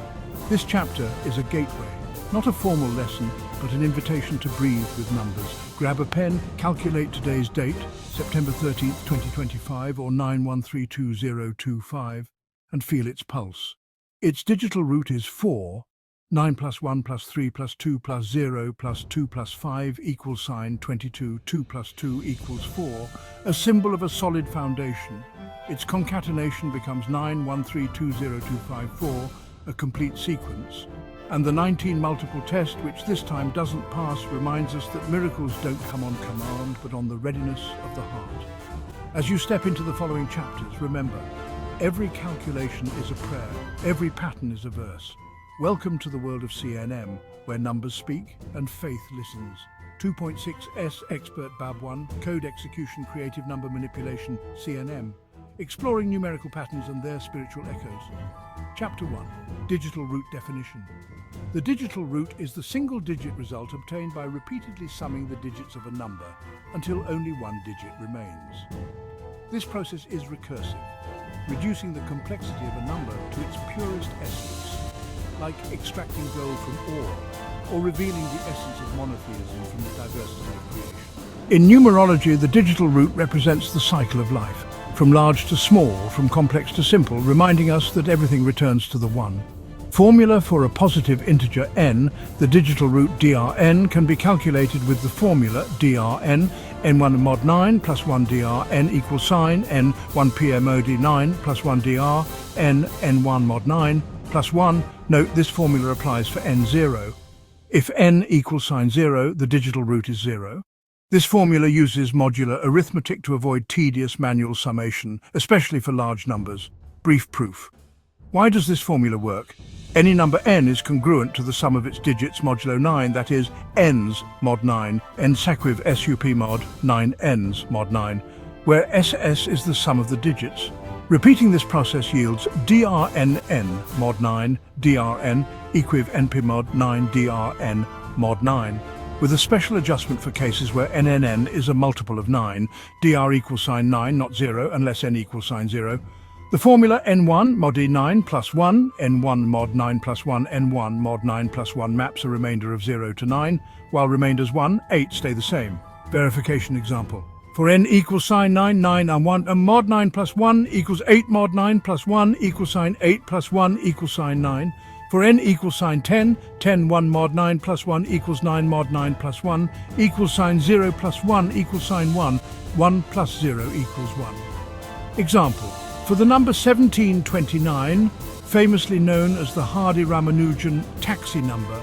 This chapter is a gateway, not a formal lesson, but an invitation to breathe with numbers. Grab a pen, calculate today's date, September 13th, 2025, or 9132025, and feel its pulse. Its digital root is 4, 9 plus 1 plus 3 plus 2 plus 0 plus 2 plus 5 equals sign 22, 2 plus 2 equals 4, a symbol of a solid foundation. Its concatenation becomes 9132024, a complete sequence. And the 19 multiple test, which this time doesn't pass, reminds us that miracles don't come on command, but on the readiness of the heart. As you step into the following chapters, remember, every calculation is a prayer, every pattern is a verse. Welcome to the world of CNM, where numbers speak and faith listens. 2.6S Expert Bab 1, Code Execution Creative Number Manipulation, CNM. Exploring numerical patterns and their spiritual echoes. Chapter 1, Digital Root Definition. The digital root is the single-digit result obtained by repeatedly summing the digits of a number until only one digit remains. This process is recursive, reducing the complexity of a number to its purest essence, like extracting gold from ore, or revealing the essence of monotheism from the diversity of creation. In numerology, the digital root represents the cycle of life, from large to small, from complex to simple, reminding us that everything returns to the one. Formula for a positive integer n, the digital root drn, can be calculated with the formula drn, n1 mod 9 plus 1 dr, n equals sign, n 1 pmod 9 plus 1 dr, n n1 mod 9 plus 1. Note this formula applies for n0. If n equals sign 0, the digital root is 0. This formula uses modular arithmetic to avoid tedious manual summation, especially for large numbers. Brief proof. Why does this formula work? Any number n is congruent to the sum of its digits modulo 9, that is, n's mod 9, n sequiv sup mod 9n's mod 9, where ss is the sum of the digits. Repeating this process yields drnn mod 9 drn equiv np mod 9 drn mod 9, with a special adjustment for cases where nnn is a multiple of 9, dr equals sign 9, not 0, unless n equals sign 0. The formula n1 mod 9 plus 1, n1 mod 9 plus 1, n1 mod 9 plus 1 maps a remainder of 0 to 9, while remainders 1, 8 stay the same. Verification example. For n equals sign 9, 9 and 1, and mod 9 plus 1 equals 8 mod 9 plus 1 equals sign 8 plus 1 equals sign 9. For n equals sign 10, 10 1 mod 9 plus 1 equals 9 mod 9 plus 1 equals sign 0 plus 1 equals sign 1, 1 plus 0 equals 1. Example. For the number 1729, famously known as the Hardy-Ramanujan taxi number,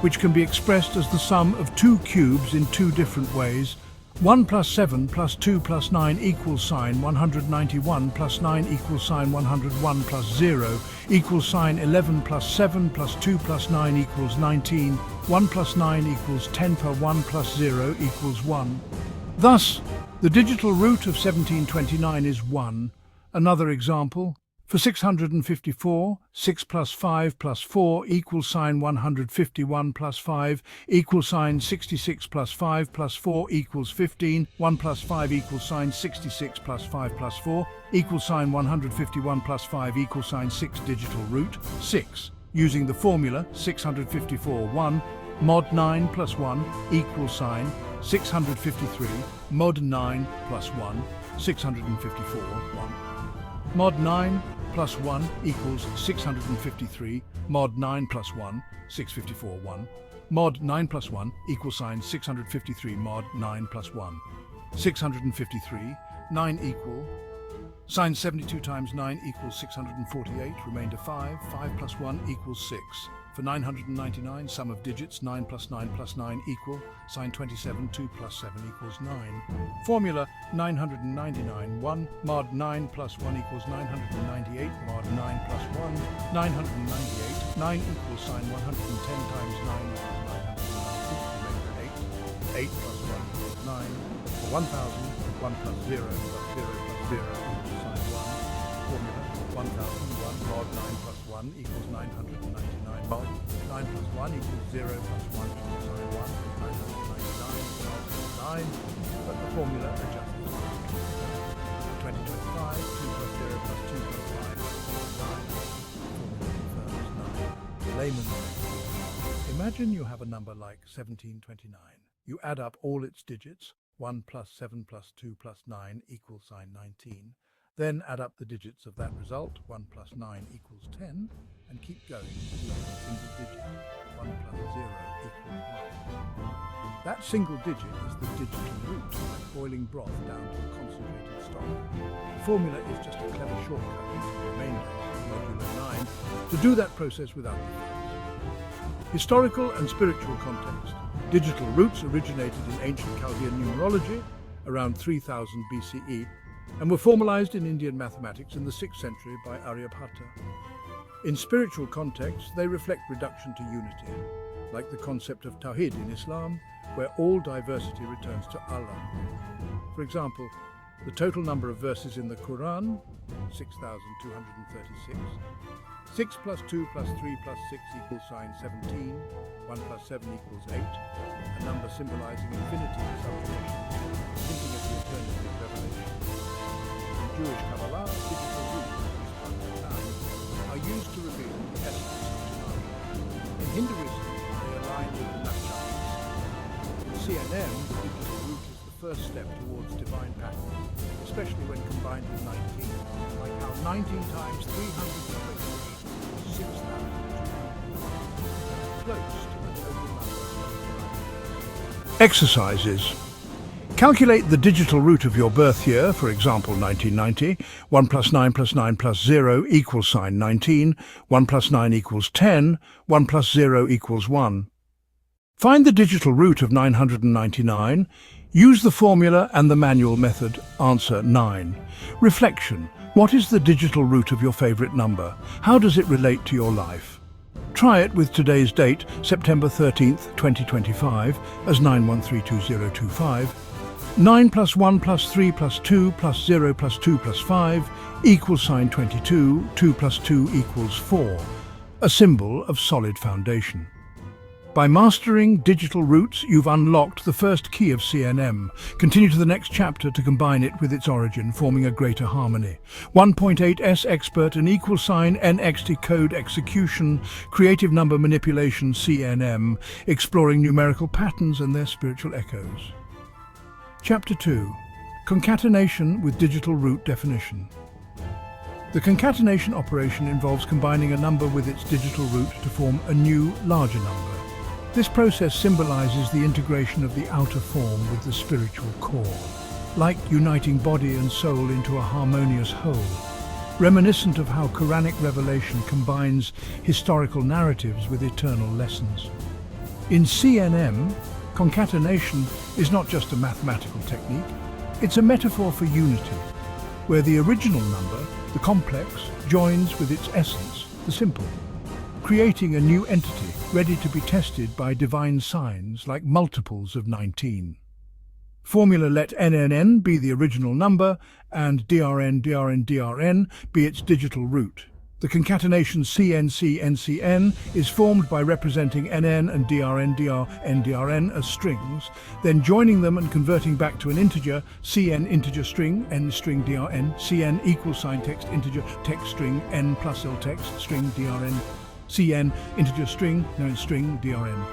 which can be expressed as the sum of two cubes in two different ways, 1 plus 7 plus 2 plus 9 equals sign 191 plus 9 equals sign 101 plus 0 equals sign 11 plus 7 plus 2 plus 9 equals 19, 1 plus 9 equals 10 per 1 plus 0 equals 1. Thus, the digital root of 1729 is 1. Another example. For 654, 6 plus 5 plus 4 equals sign 151 plus 5 equals sign 66 plus 5 plus 4 equals 15, 1 plus 5 equals sign 66 plus 5 plus 4 equals sign 151 plus 5 equals sign 6 digital root, 6. Using the formula 654 1, mod 9 plus 1 equals sign 653, mod 9 plus 1, 654 1. Mod 9 plus 1 equals 653, mod 9 plus 1, 654 1. Mod 9 plus 1 equals sign 653 mod 9 plus 1. 653, 9 equal, sign 72 times 9 equals 648, remainder 5, 5 plus 1 equals 6. For 999, sum of digits 9 plus 9 plus 9 equal, sign 27, 2 plus 7 equals 9. Formula 999, 1, mod 9 plus 1 equals 998, mod 9 plus 1, 998, 9 equals sign 110 times 9 equals 996, remainder 8, 8 plus 1 equals 9. For 1000, 1 plus 0 plus 0 plus 0 equals sign 1. Formula 1001, mod 9 plus 1 equals 999. Mod 9 plus 1 equals 0 plus 1 equals 1, 999, 9, but the formula adjusts. 2025, 2 plus 0 plus 2 plus 5 equals 9. Formula confirms 9. Layman's way. Imagine you have a number like 1729. You add up all its digits, 1 plus 7 plus 2 plus 9 equals sign 19. Then add up the digits of that result, 1 plus 9 equals 10, and keep going using a single digit, 1 plus 0 equals 1. That single digit is the digital root, boiling broth down to a concentrated stock. The formula is just a clever shortcut into the main modular 9 to do that process without the fuss. Historical and spiritual context. Digital roots originated in ancient Chaldean numerology around 3000 BCE and were formalized in Indian mathematics in the 6th century by Aryabhata. In spiritual context, they reflect reduction to unity, like the concept of Tawhid in Islam, where all diversity returns to Allah. For example, the total number of verses in the Quran, 6,236. 6 plus 2 plus 3 plus 6 equals sign 17. 1 plus 7 equals 8. A number symbolizing infinity and sublimation, hinting at the eternity of revelation. In Jewish Kabbalah, digital roots, are used to reveal the essence of Tanakh. In Hinduism, they align with the nakshatras. In CNM, the digital root is the first step towards divine patterns, especially when combined with 19, like how 19 times 328 is 6,200. Close to the total number of exercises. Calculate the digital root of your birth year, for example 1990. 1 plus 9 plus 9 plus 0 equals sign 19. 1 plus 9 equals 10. 1 plus 0 equals 1. Find the digital root of 999. Use the formula and the manual method. Answer 9. Reflection. What is the digital root of your favorite number? How does it relate to your life? Try it with today's date, September 13th, 2025, as 9132025. 9 plus 1 plus 3 plus 2 plus 0 plus 2 plus 5 equals sign 22. 2 plus 2 equals 4, a symbol of solid foundation. By mastering digital roots, you've unlocked the first key of CNM. Continue to the next chapter to combine it with its origin, forming a greater harmony. 1.8S Expert and equal sign NXT Code Execution, Creative Number Manipulation CNM, exploring numerical patterns and their spiritual echoes. Chapter 2. Concatenation with digital root definition. The concatenation operation involves combining a number with its digital root to form a new, larger number. This process symbolizes the integration of the outer form with the spiritual core, like uniting body and soul into a harmonious whole, reminiscent of how Quranic revelation combines historical narratives with eternal lessons. In CNM, concatenation is not just a mathematical technique, it's a metaphor for unity, where the original number, the complex, joins with its essence, the simple, creating a new entity ready to be tested by divine signs like multiples of 19. Formula: let NNN be the original number and DRN be its digital root. The concatenation CNCNCN is formed by representing NN and DRN as strings, then joining them and converting back to an integer, CN integer string, N string DRN, CN equals sign text integer text string, N plus L text string DRN, CN integer string, known string DRN.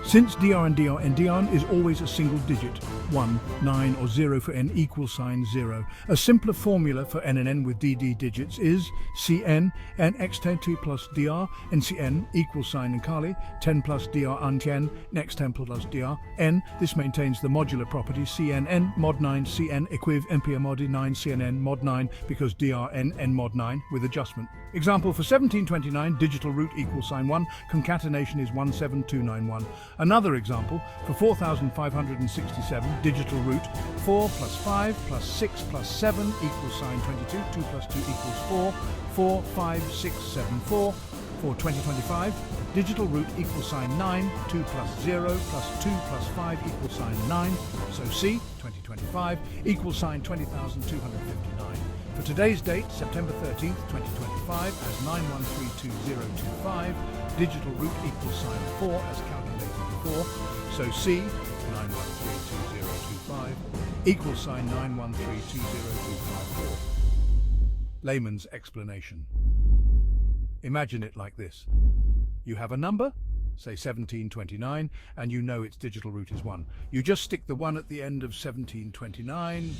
Since DRN is always a single digit, 1, 9 or 0 for N equals sign 0. A simpler formula for N and N with DD digits is CN NX10 plus DR NCN equals sign Nkali 10 plus DR Untien next 10 plus DR N. This maintains the modular property CNN mod 9 CN equiv NPA mod 9 CNN mod 9 because DRN N mod 9 with adjustment. Example: for 1729, digital root equals sign 1, concatenation is 17291. Another example: for 4567, digital root 4 plus 5 plus 6 plus 7 equals sign 22, 2 plus 2 equals 4, 4, 5, 6, 7, 4. For 2025, digital root equals sign 9, 2 plus 0 plus 2 plus 5 equals sign 9, so C, 2025, equals sign 20,259. For today's date, September 13th, 2025, as 9132025, digital root equals sign 4 as calculated before, so C, 9132025, equals sign 9132025. Layman's explanation. Imagine it like this. You have a number, say 1729, and you know its digital root is 1. You just stick the 1 at the end of 1729,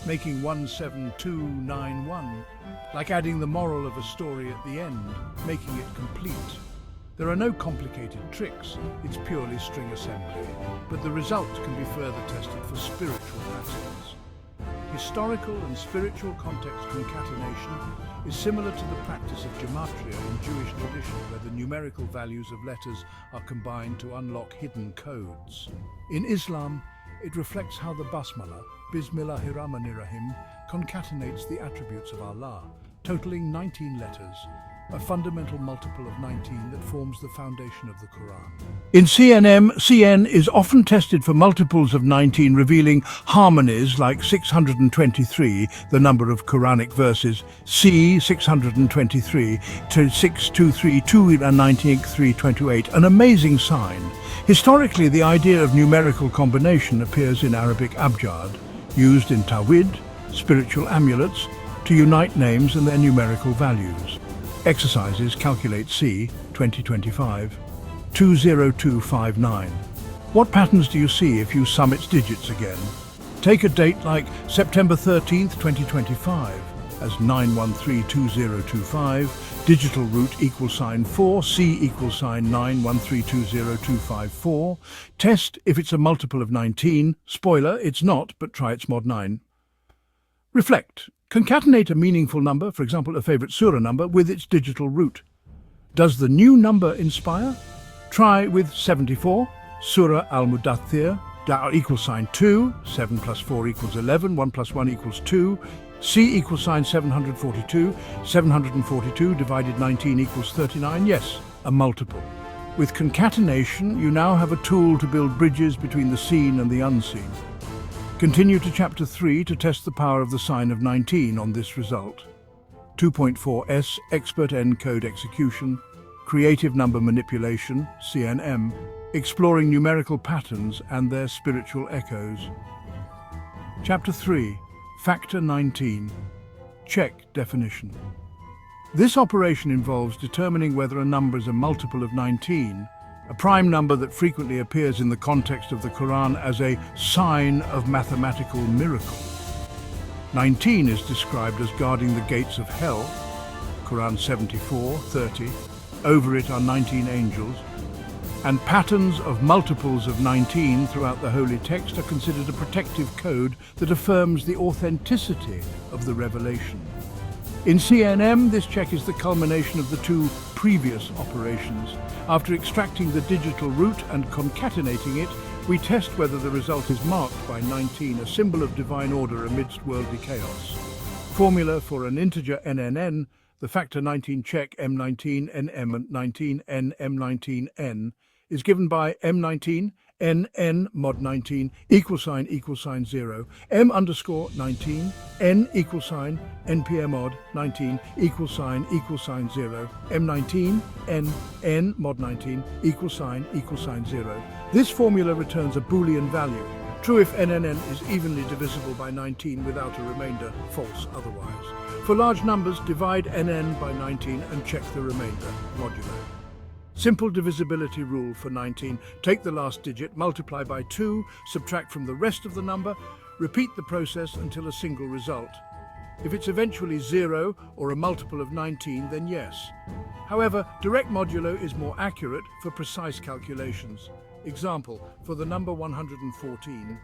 making 17291, like adding the moral of a story at the end, making it complete. There are no complicated tricks, it's purely string assembly, but the result can be further tested for spiritual patterns. historical and spiritual context concatenation is similar to the practice of gematria in Jewish tradition, where the numerical values of letters are combined to unlock hidden codes. In Islam, it reflects how the basmala, Bismillahirrahmanirrahim, concatenates the attributes of Allah, totaling 19 letters, a fundamental multiple of 19 that forms the foundation of the Quran. In CNM, CN is often tested for multiples of 19, revealing harmonies like 623, the number of Quranic verses, C 623 to 623, 29328, an amazing sign. Historically, the idea of numerical combination appears in Arabic abjad, used in tawhid, spiritual amulets, to unite names and their numerical values. Exercises calculate C 2025 20259. What patterns do you see if you sum its digits again? Take a date like September 13th, 2025 as 9132025, digital root =4, C =913202554. Test if it's a multiple of 19. Spoiler, it's not, but try its mod 9. Reflect. Concatenate a meaningful number, for example a favorite surah number, with its digital root. Does the new number inspire? Try with 74, Surah Al-Mudaththir, $2, 7 plus 4 equals 11, 1 plus 1 equals 2, C =742, 742 divided 19 equals 39, yes, a multiple. With concatenation, you now have a tool to build bridges between the seen and the unseen. Continue to Chapter 3 to test the power of the sign of 19 on this result. 2.4s Expert Encode Execution, Creative Number Manipulation, CNM, exploring numerical patterns and their spiritual echoes. Chapter 3, Factor 19, Check Definition. This operation involves determining whether a number is a multiple of 19, a prime number that frequently appears in the context of the Quran as a sign of mathematical miracle. 19 is described as guarding the gates of hell, Quran 74:30, over it are 19 angels, and patterns of multiples of 19 throughout the holy text are considered a protective code that affirms the authenticity of the revelation. In CNM, this check is the culmination of the two previous operations. After extracting the digital root and concatenating it, we test whether the result is marked by 19, a symbol of divine order amidst worldly chaos. Formula for an integer NNN, the factor 19 check M19 NM19 N M19N, is given by M19 NN mod 19 =0, M_19 N NPM mod 19 =0, M19 N mod 19 =0. This formula returns a Boolean value, true if NNN is evenly divisible by 19 without a remainder, false otherwise. For large numbers, divide NN by 19 and check the remainder, modulo. Simple divisibility rule for 19. Take the last digit, multiply by 2, subtract from the rest of the number, repeat the process until a single result. If it's eventually 0 or a multiple of 19, then yes. However, direct modulo is more accurate for precise calculations. Example, for the number 114,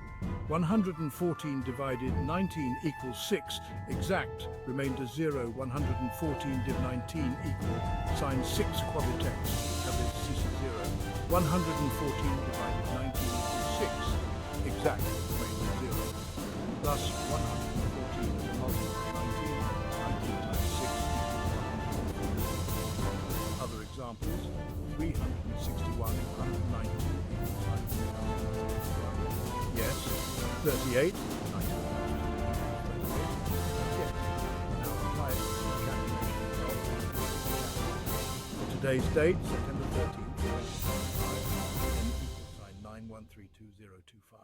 114 divided 19 equals 6, exact, remainder 0, 114 div 19 equal, sign 6 quadritext, habit 0, 114 divided 19 equals 6, exact, remainder 0, thus 114 is a multiple of 19, 19 times 6 equals 114. Other examples, 361, 119, yes, 38. Yes. Now apply it to the calculation result. For today's date, September 13th, 2025, n =9132025.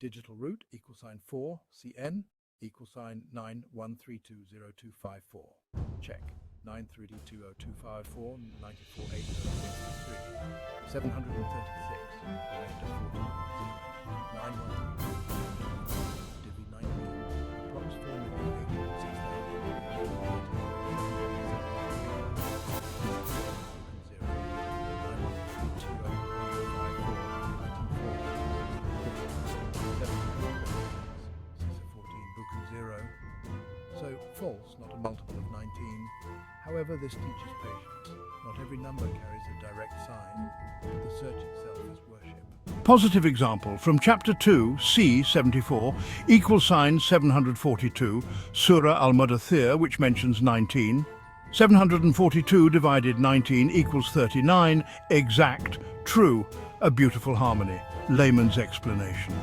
Digital root =4, CN =913202554. Check. 9320254 94803 736 Divi 19 approx 4,866,000 multiple of 19. However, this teaches patience. Not every number carries a direct sign, but the search itself is worship. Positive example from Chapter 2, C 74, equal sign 742, Surah Al-Mudaththir, which mentions 19. 742 divided 19 equals 39, exact, true, a beautiful harmony. Layman's explanation.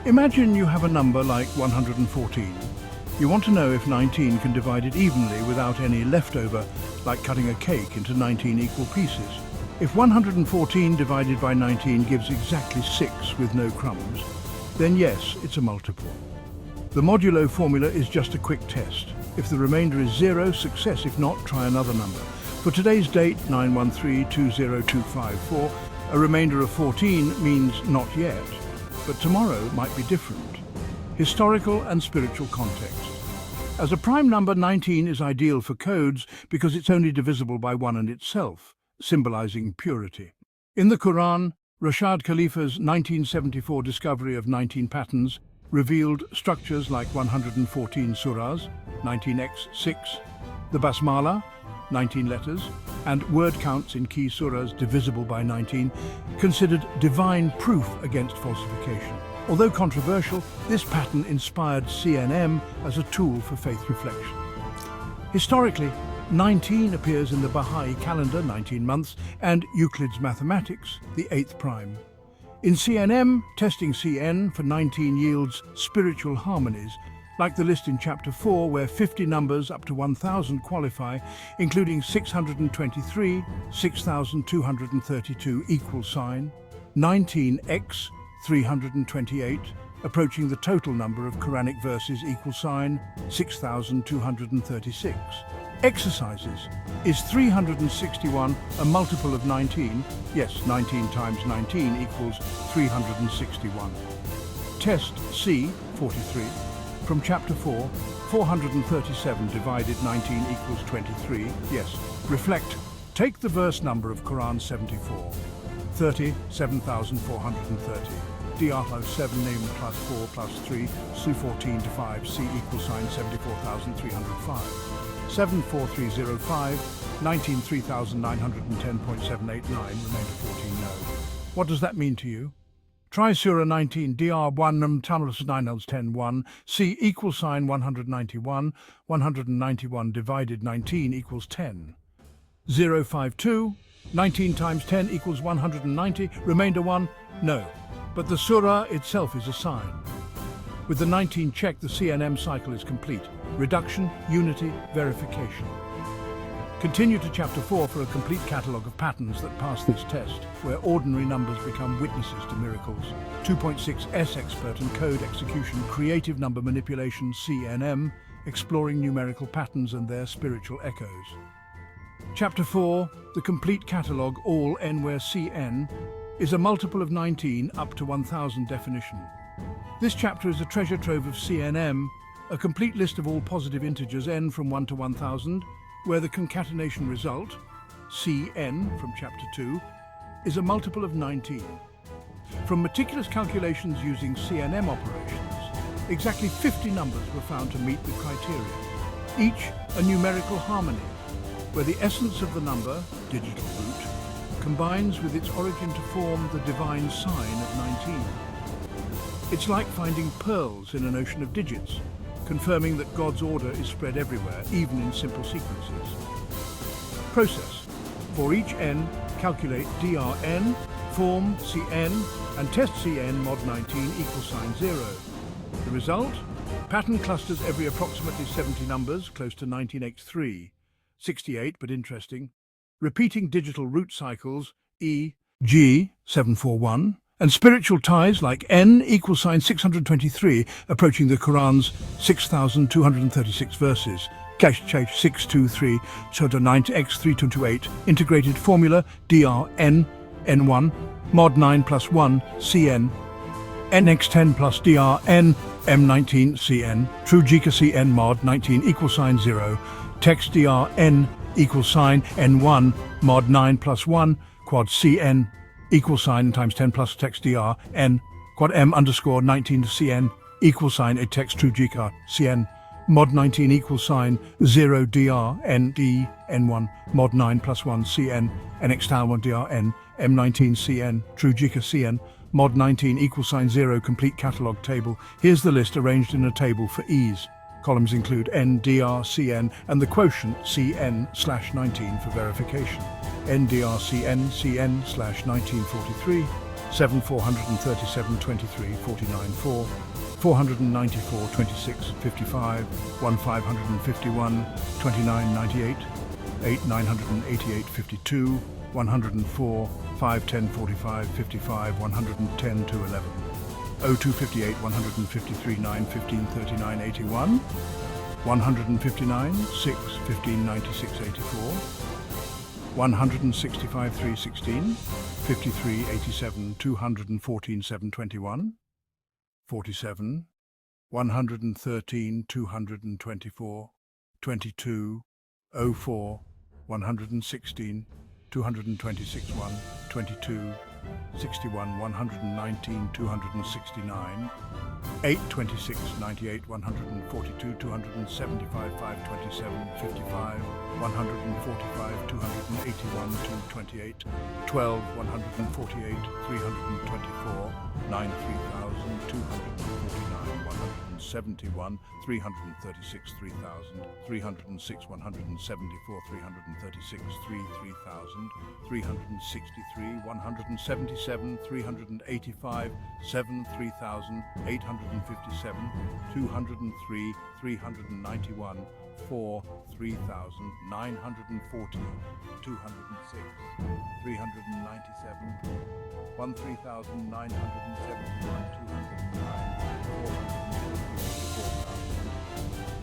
Imagine you have a number like 114. You want to know if 19 can divide it evenly without any leftover, like cutting a cake into 19 equal pieces. If 114 divided by 19 gives exactly 6 with no crumbs, then yes, it's a multiple. The modulo formula is just a quick test. If the remainder is 0, success. If not, try another number. For today's date, 913-20254, a remainder of 14 means not yet, but tomorrow might be different. Historical and spiritual context. As a prime number, 19 is ideal for codes because it's only divisible by 1 and itself, symbolizing purity. In the Quran, Rashad Khalifa's 1974 discovery of 19 patterns revealed structures like 114 surahs, 19x6, the basmala, 19 letters, and word counts in key surahs divisible by 19, considered divine proof against falsification. Although controversial, this pattern inspired CNM as a tool for faith reflection. Historically, 19 appears in the Baha'i calendar, 19 months, and Euclid's mathematics, the 8th prime. In CNM, testing CN for 19 yields spiritual harmonies, like the list in Chapter 4, where 50 numbers up to 1,000 qualify, including 623, 6,232 equal sign, 19x, 328, approaching the total number of Quranic verses equal sign, 6,236. Exercises. Is 361 a multiple of 19? Yes, 19 times 19 equals 361. Test C, 43. From Chapter 4, 437 divided 19 equals 23. Yes. Reflect. Take the verse number of Quran 74. 30, 7,430. DR 7 name plus 4 plus 3, Su 14 to 5, C equal sign 74,305. 74305, 19 3,910.789, remainder 14 no. What does that mean to you? Try Surah 19, DR 1 Tamils 9 1, C equal sign 191, 191 divided 19 equals 10. 052, 19 times 10 equals 190, remainder 1, no. But the surah itself is a sign. With the 19 check, the CNM cycle is complete. Reduction, unity, verification. Continue to Chapter 4 for a complete catalogue of patterns that pass this test, where ordinary numbers become witnesses to miracles. 2.6 expert and code execution, creative number manipulation, CNM, exploring numerical patterns and their spiritual echoes. Chapter 4, the complete catalogue, all n where Cn is a multiple of 19 up to 1,000 definition. This chapter is a treasure trove of CNM, a complete list of all positive integers n from 1 to 1,000, where the concatenation result, Cn from Chapter 2, is a multiple of 19. From meticulous calculations using CNM operations, exactly 50 numbers were found to meet the criteria, each a numerical harmony, where the essence of the number, digital root, combines with its origin to form the divine sign of 19. It's like finding pearls in an ocean of digits, confirming that God's order is spread everywhere, even in simple sequences. Process. For each n, calculate drn, form Cn, and test Cn mod 19 equals sign 0. The result? Pattern clusters every approximately 70 numbers, close to 19x3. 68, but interesting. Repeating digital root cycles, E, G, 741, and spiritual ties like N equals sign 623, approaching the Quran's 6,236 verses. Cash 623, Soda 9x3228, integrated formula, DRN, N1, mod 9 plus 1, CN, NX10 plus DRN, M19, CN, true Jika CN mod 19 equals sign 0, text DRN equals sign N1, mod 9 plus 1, quad CN, equal sign times 10 plus text DRN, quad M underscore 19 CN, equal sign a text true Jika CN, Mod 19 equals sign 0 dr n d n1 mod 9 plus 1 cn nx tau 1 dr n m19 cn trujika cn mod 19 equals sign 0 complete catalog table. Here's the list arranged in a table for ease. Columns include n dr cn and the quotient cn/19 for verification. n dr cn cn /1943 7 437 23 49 4 494 26 55 1 551 29 98 8 988 52 104 5 10 45 55 110 to 11 0258 153 9 15 39 81 159 6 15 96 84 165 3 16 53 87 214 7 21 47 113 224 22 04 116 226 1 22 61 119 269 8 26 98 142 275 5 27 55 145 281 228 12 148 324 9 3249 171 336 3000 306 174 336 3 3000 363 177 385 7 3000 857 203 391 4 3000 940 206 397 1 3971 209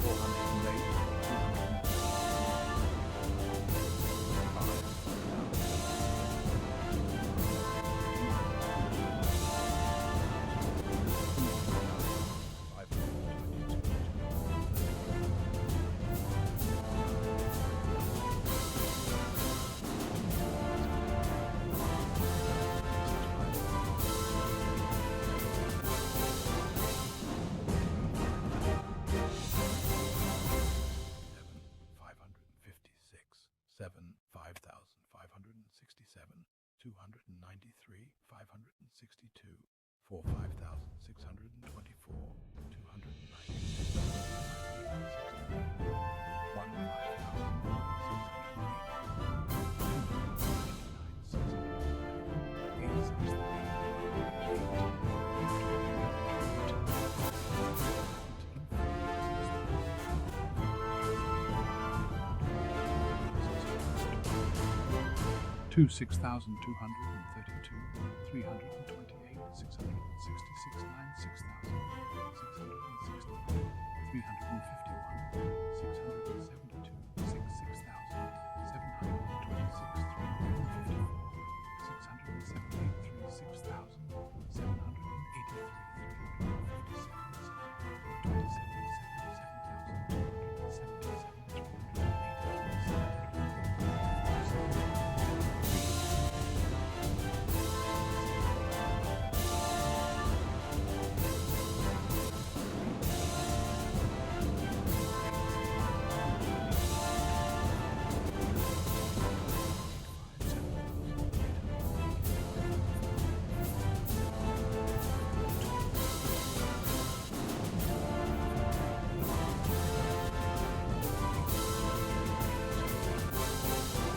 408 7 5,567 293 562 4 5,624 2 6,232 328 666 9 6,000 660 351 672 6 6,000 726 354 678 3 6,000 783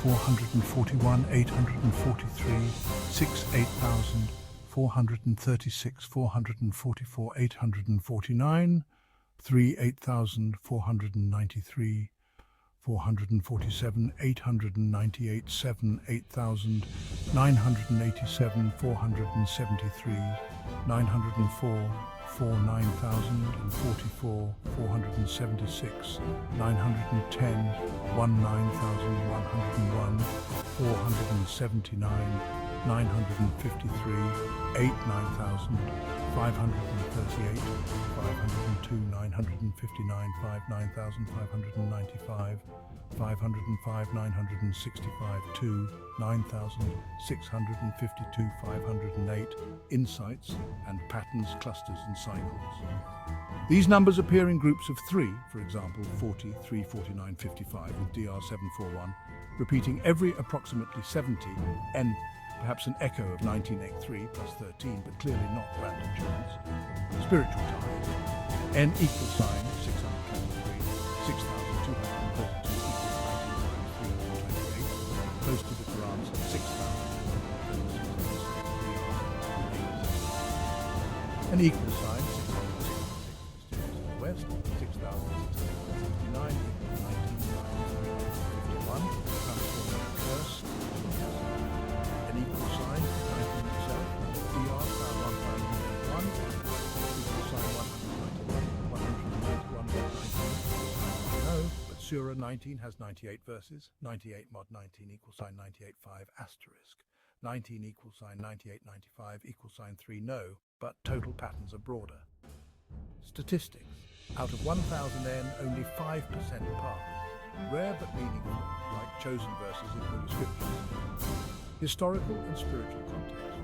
441 843 6 8,000 436 444 849 3 8,493 447 898 7 8,000 987 473 904 4 9,044 476 910 1 9,101 479 953, 8, 9,000, 538, 502, 959, 5, 9,595, 505, 965, 2, 9,652, 508, insights and patterns, clusters and cycles. These numbers appear in groups of 3, for example, 40, 3, 49, 55 with DR741, repeating every approximately 70, n, perhaps an echo of 1983 plus 13, but clearly not random chance. Spiritual time, n equals sign 623, 6,232 equals 19 times 328, close to the Quran's 6,000. An equal sign 666 to the west, 6,669 equals 19,351, transforming a curse. An equal sign, 19 itself, DR star 1001, equal sign 191, 191, 19. No, but Surah 19 has 98 verses, 98 mod 19 equal sign 98.5 asterisk. 19 equal sign 98.95 equal sign 3 no, but total patterns are broader. Statistics. Out of 1,000 N, only 5% pass. Rare but meaningful, like chosen verses in Holy Scriptures. Historical and spiritual context.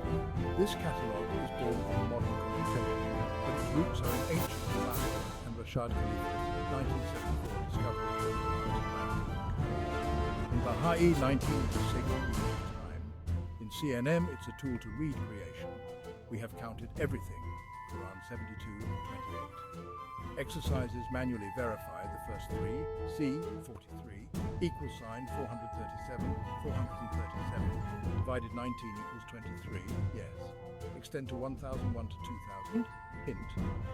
This catalogue is born from modern computation, but its roots are in ancient Islamic and Rashad Khalifa's 1974 discovery. In Baha'i, 19 is a sacred unit of time. In CNM, it's a tool to read creation. We have counted everything, Quran 72:28. Exercises manually verify the first 3, C 43, equal sign 437, 437, divided 19 equals 23, yes. Extend to 1,001 to 2,000, hint.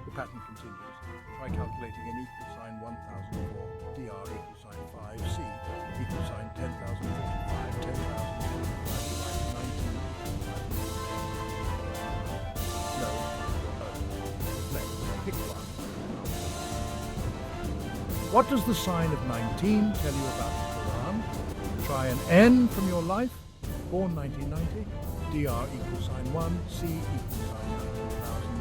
The pattern continues. Try calculating an equal sign 1,004, DR equal sign 5, C equal sign 10,045, 10,045, 19. No. Next, pick one. What does the sign of 19 tell you about the Quran? Try an N from your life. Born 1990. DR equals sign 1. C equals sign 19,000.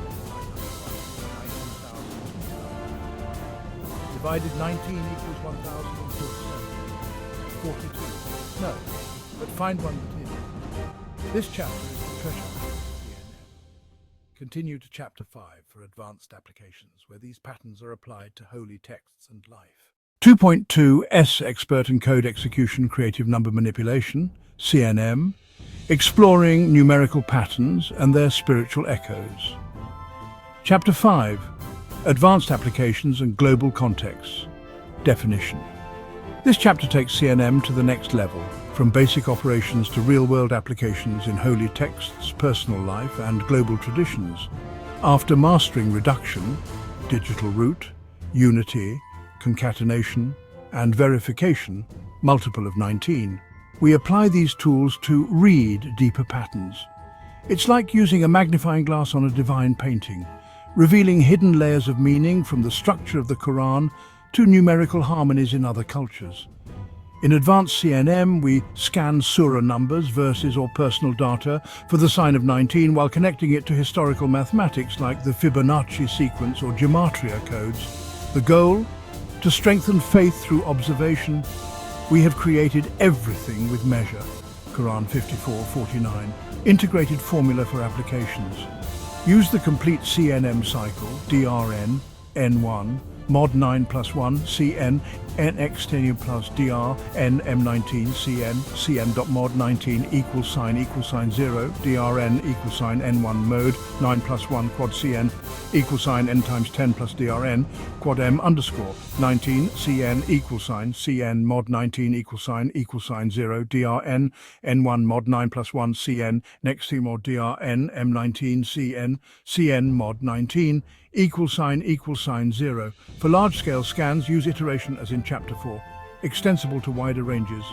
19,000. Divided 19 equals 1,047. 42. No, but find one that is. This chapter is the treasure map of CNN. Continue to Chapter 5 for advanced applications, where these patterns are applied to holy texts and life. 2.2 S Expert in Code Execution Creative Number Manipulation, CNM, exploring numerical patterns and their spiritual echoes. Chapter 5, Advanced Applications and Global Contexts, Definition. This chapter takes CNM to the next level, from basic operations to real-world applications in holy texts, personal life, and global traditions. After mastering reduction, digital root, unity, concatenation, and verification, multiple of 19, we apply these tools to read deeper patterns. It's like using a magnifying glass on a divine painting, revealing hidden layers of meaning from the structure of the Quran to numerical harmonies in other cultures. In advanced CNM, we scan surah numbers, verses, or personal data for the sign of 19 while connecting it to historical mathematics like the Fibonacci sequence or gematria codes. The goal? To strengthen faith through observation. We have created everything with measure. Quran 54:49. Integrated formula for applications. Use the complete CNM cycle, DRN, N1, mod 9 plus 1, CN, NX 10 plus DR, N, M19, CN, CN.mod 19 equals sign 0, DRN equals sign N1 mode, 9 plus 1 quad CN equals sign N times 10 plus DRN, quad M underscore 19, CN equals sign CN mod 19 equals sign 0, DRN, N1 mod 9 plus 1 CN, next to mod DRN, M19, CN, CN mod 19 equals sign 0. For large-scale scans, use iteration as in Chapter 4, extensible to wider ranges.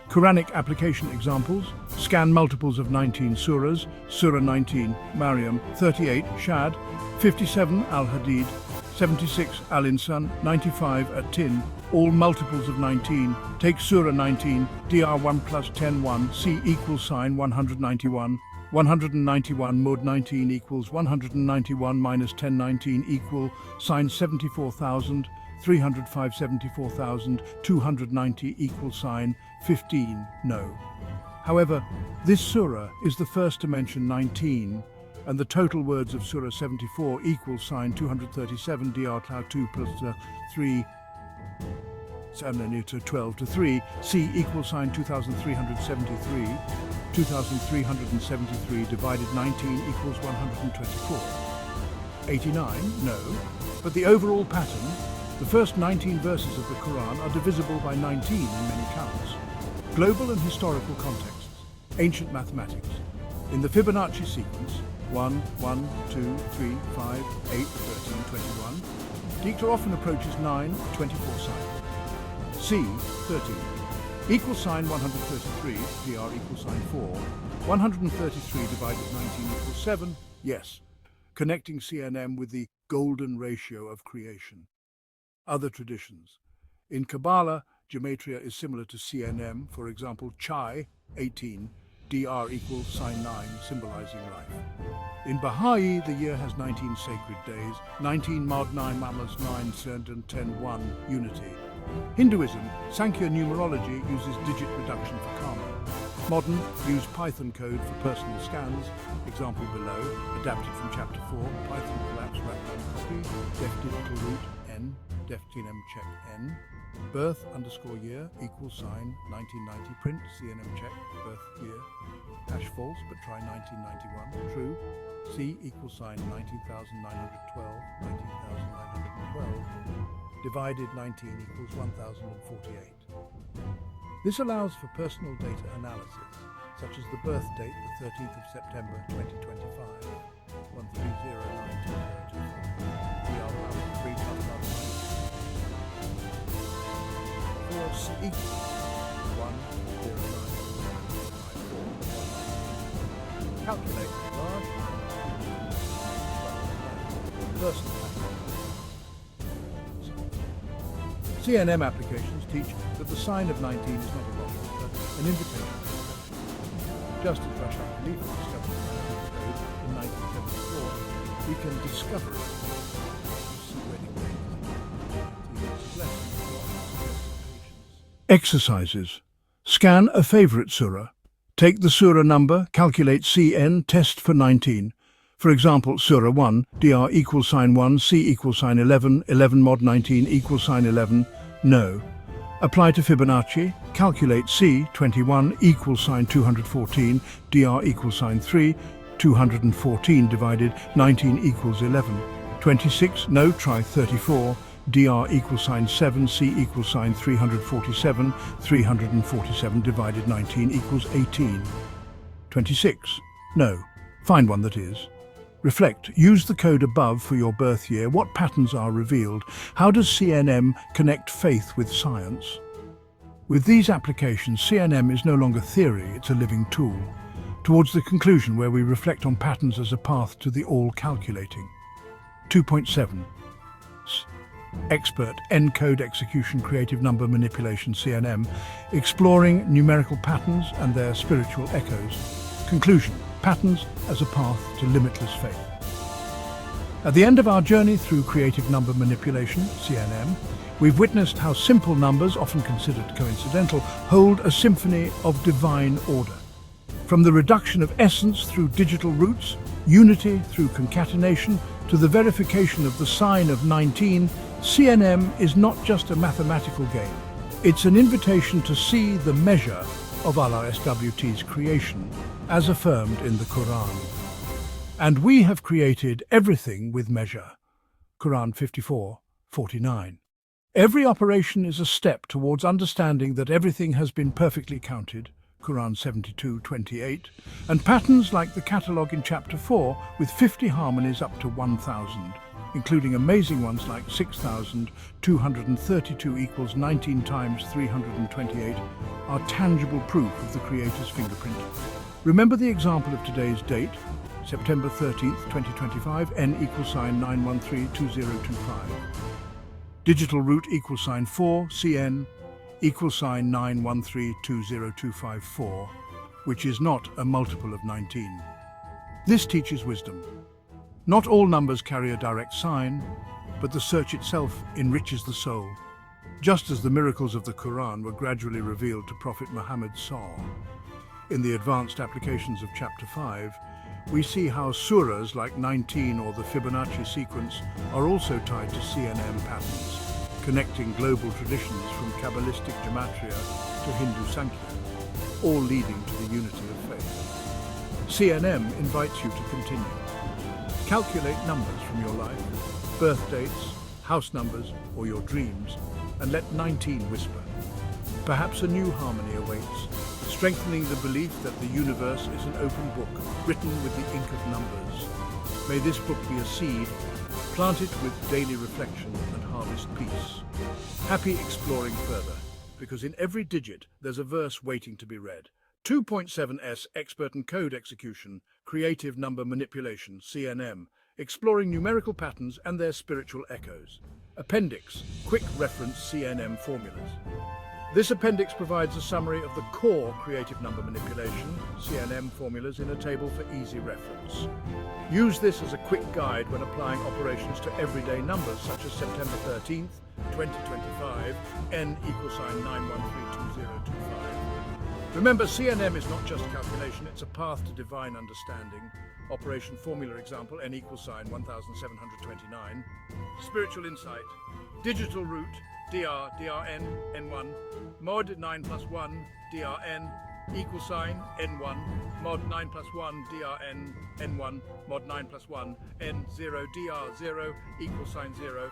Quranic application examples: scan multiples of 19 surahs, Surah 19, Maryam, 38, Shad, 57, Al-Hadid, 76 al-insan, 95 at-tin, all multiples of 19. Take Surah 19, dr 1 plus 10 1, c equals sign 191. 191 mod 19 equals 191 minus 1019 equal sign 74,000. 305 74,290 equals sign 15 no. However, this surah is the first to mention 19, and the total words of Surah 74 equals sign 237 dr cloud 2 plus 3 to 12 to 3 c equals sign 2373. 2373 divided 19 equals 124. 89 no, but the overall pattern, the first 19 verses of the Quran are divisible by 19 in many counts. Global and historical contexts. Ancient mathematics. In the Fibonacci sequence, 1, 1, 2, 3, 5, 8, 13, 21, dicta often approaches 9, 24 sign. C, 13. Equal sign 133, dr equals sign 4. 133 divided 19 equals 7, yes. Connecting CNM with the golden ratio of creation. Other traditions. In Kabbalah, gematria is similar to CNM, for example, Chai, 18, dr equals sign 9, symbolizing life. In Baha'i, the year has 19 sacred days, 19 mod 9 mamas 9 cent and 10 1 unity. Hinduism, Sankhya numerology uses digit reduction for karma. Modern use Python code for personal scans, example below, adapted from chapter 4, Python collapse wrapdown copy, def digital root n, def tnm check n, birth underscore year equals sign 1990 print, cnm check, birth year, hash false but try 1991, true, c equals sign 19,912, 19,912, divided 19 equals 1,048. This allows for personal data analysis, such as the birth date, the 13th of September 2025, 1309224. Force equals 10954. Calculate large personal. CNM applications teach that the sign of 19 is not a lottery, but an invitation. Just as Rahsia discovered the 19th code in 1974, we can discover it. See wedding rings. Exercises. Scan a favorite surah. Take the surah number, calculate CN, test for 19. For example, Surah 1, dr equals sign 1, c equals sign 11, 11 mod 19 equals sign 11, no. Apply to Fibonacci, calculate c, 21 equals sign 214, dr equals sign 3, 214 divided 19 equals 11. 26, no, try 34, dr equals sign 7, c equals sign 347, 347 divided 19 equals 18. 26, no, find one that is. Reflect. Use the code above for your birth year. What patterns are revealed? How does CNM connect faith with science? With these applications, CNM is no longer theory, it's a living tool. Towards the conclusion where we reflect on patterns as a path to the all-calculating. 2.7. Expert Encode Execution Creative Number Manipulation CNM, exploring numerical patterns and their spiritual echoes. Conclusion. Patterns as a path to limitless faith. At the end of our journey through creative number manipulation, CNM, we've witnessed how simple numbers, often considered coincidental, hold a symphony of divine order. From the reduction of essence through digital roots, unity through concatenation, to the verification of the sign of 19, CNM is not just a mathematical game. It's an invitation to see the measure of Allah SWT's creation, as affirmed in the Quran. And we have created everything with measure. Quran 54:49. Every operation is a step towards understanding that everything has been perfectly counted. Quran 72:28. And patterns like the catalogue in chapter 4 with 50 harmonies up to 1,000, including amazing ones like 6,232 equals 19 times 328, are tangible proof of the Creator's fingerprint. Remember the example of today's date, September 13th, 2025, N equals sign 9132025. Digital root equals sign 4, CN equals sign 9132025, which is not a multiple of 19. This teaches wisdom. Not all numbers carry a direct sign, but the search itself enriches the soul. Just as the miracles of the Quran were gradually revealed to Prophet Muhammad's soul. In the advanced applications of Chapter 5, we see how surahs like 19 or the Fibonacci sequence are also tied to CNM patterns, connecting global traditions from Kabbalistic gematria to Hindu Sankhya, all leading to the unity of faith. CNM invites you to continue. Calculate numbers from your life, birth dates, house numbers, or your dreams, and let 19 whisper. Perhaps a new harmony awaits, strengthening the belief that the universe is an open book, written with the ink of numbers. May this book be a seed, plant it with daily reflection and harvest peace. Happy exploring further, because in every digit there's a verse waiting to be read. 2.7s Expert in Code Execution, Creative Number Manipulation, CNM, exploring numerical patterns and their spiritual echoes. Appendix, quick reference CNM formulas. This appendix provides a summary of the core creative number manipulation, CNM formulas in a table for easy reference. Use this as a quick guide when applying operations to everyday numbers such as September 13th, 2025, N equals sign 9132025. Remember, CNM is not just calculation, it's a path to divine understanding. Operation formula example, N equals sign 1729. Spiritual insight, digital root, dr, drn, n1, mod 9 plus 1, drn, equals sign, n1, mod 9 plus 1, drn, n1, mod 9 plus 1, n0, dr0, equals sign 0,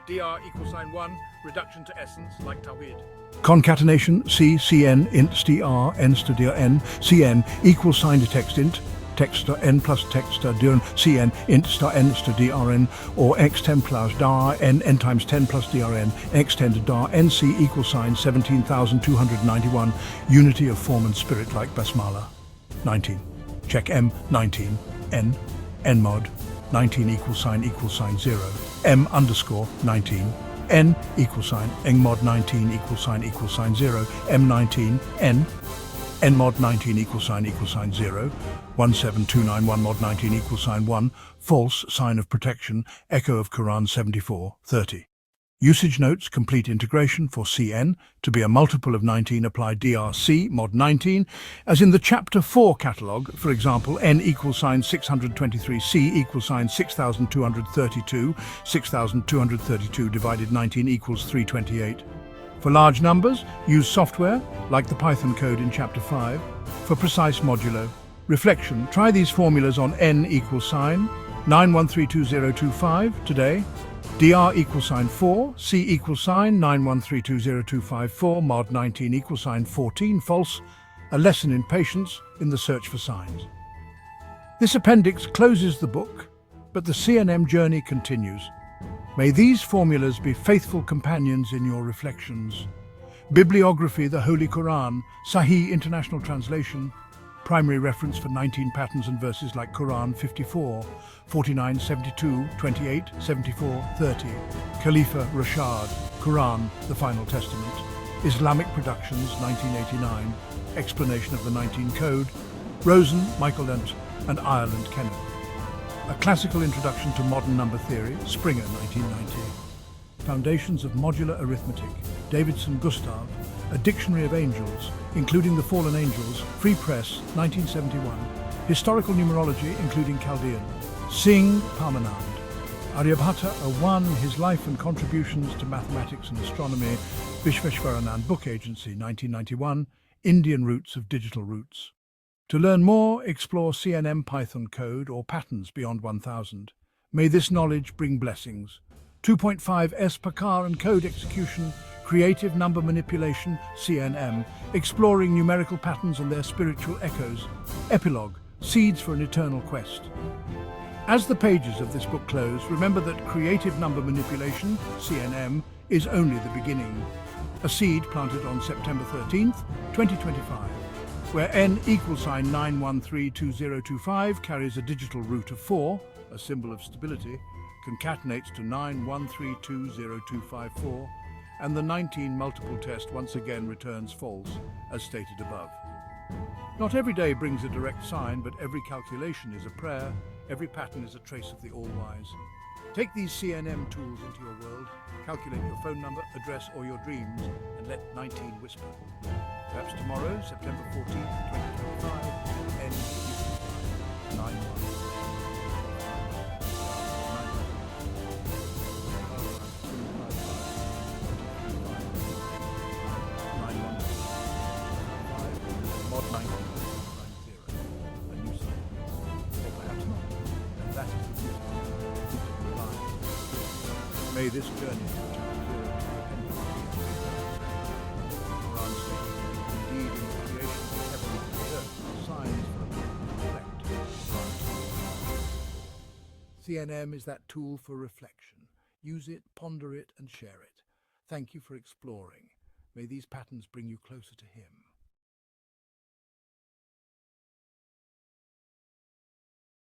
dr equals sign 1, reduction to essence, like Tawhid. Concatenation, C, Cn, int, dr, n to drn, Cn, equals sign to text int, text to n plus text to drn, Cn, int star n to drn, or x10 plus dar n, n times 10 plus drn, x10 to dar nc equals sign 17,291, unity of form and spirit like basmala. 19. Check m, 19, n, n mod, 19 equals sign 0, m underscore 19, n equals sign, eng mod 19 equals sign 0, m19, n mod 19 equals sign 0, 17291 mod 19 equals sign 1, false, sign of protection, echo of Quran 74:30. Usage notes, complete integration for Cn to be a multiple of 19, apply drc mod 19, as in the Chapter 4 catalogue, for example, n equals sign 623, c equals sign 6232, 6232 divided 19 equals 328. For large numbers, use software, like the Python code in Chapter 5, for precise modulo. Reflection, try these formulas on n equals sign 9132025 today, dr equals sign 4, c equals sign 9132025 mod 19 equals sign 14, false, a lesson in patience in the search for signs. This appendix closes the book, but the CNM journey continues. May these formulas be faithful companions in your reflections. Bibliography, the Holy Quran, Sahih International Translation, primary reference for 19 patterns and verses like Quran 54, 49, 72, 28, 74, 30, Khalifa Rashad, Quran, the Final Testament, Islamic Productions, 1989, explanation of the 19 Code, Rosen, Michael Lent, and Ireland, Kenneth. A Classical Introduction to Modern Number Theory, Springer, 1990. Foundations of Modular Arithmetic, Davidson Gustav, A Dictionary of Angels, including the Fallen Angels, Free Press, 1971. Historical Numerology, including Chaldean. Singh Parmanand. Aryabhata, His Life and Contributions to Mathematics and Astronomy, Vishveshwaranand Book Agency, 1991. Indian Roots of Digital Roots. To learn more, explore CNM Python code or patterns beyond 1000. May this knowledge bring blessings. 2.5s Pakar and Code Execution, Creative Number Manipulation, CNM, exploring numerical patterns and their spiritual echoes. Epilogue, Seeds for an Eternal Quest. As the pages of this book close, remember that creative number manipulation, CNM, is only the beginning. A seed planted on September 13th, 2025. where n equals sign 9132025 carries a digital root of 4, a symbol of stability, concatenates to 913202554, and the 19 multiple test once again returns false, as stated above. Not every day brings a direct sign, but every calculation is a prayer, every pattern is a trace of the All-Wise. Take these CNM tools into your world, calculate your phone number, address, or your dreams, and let 19 whisper. Perhaps tomorrow, September 14th, 2025, N equals 91. Mod 1990, a new sign. Or perhaps not, and that is the beautiful line. May this journey to zero depend on indeed in the creation of heaven and earth are signs for reflect. CNM is that tool for reflection. Use it, ponder it, and share it. Thank you for exploring. May these patterns bring you closer to Him.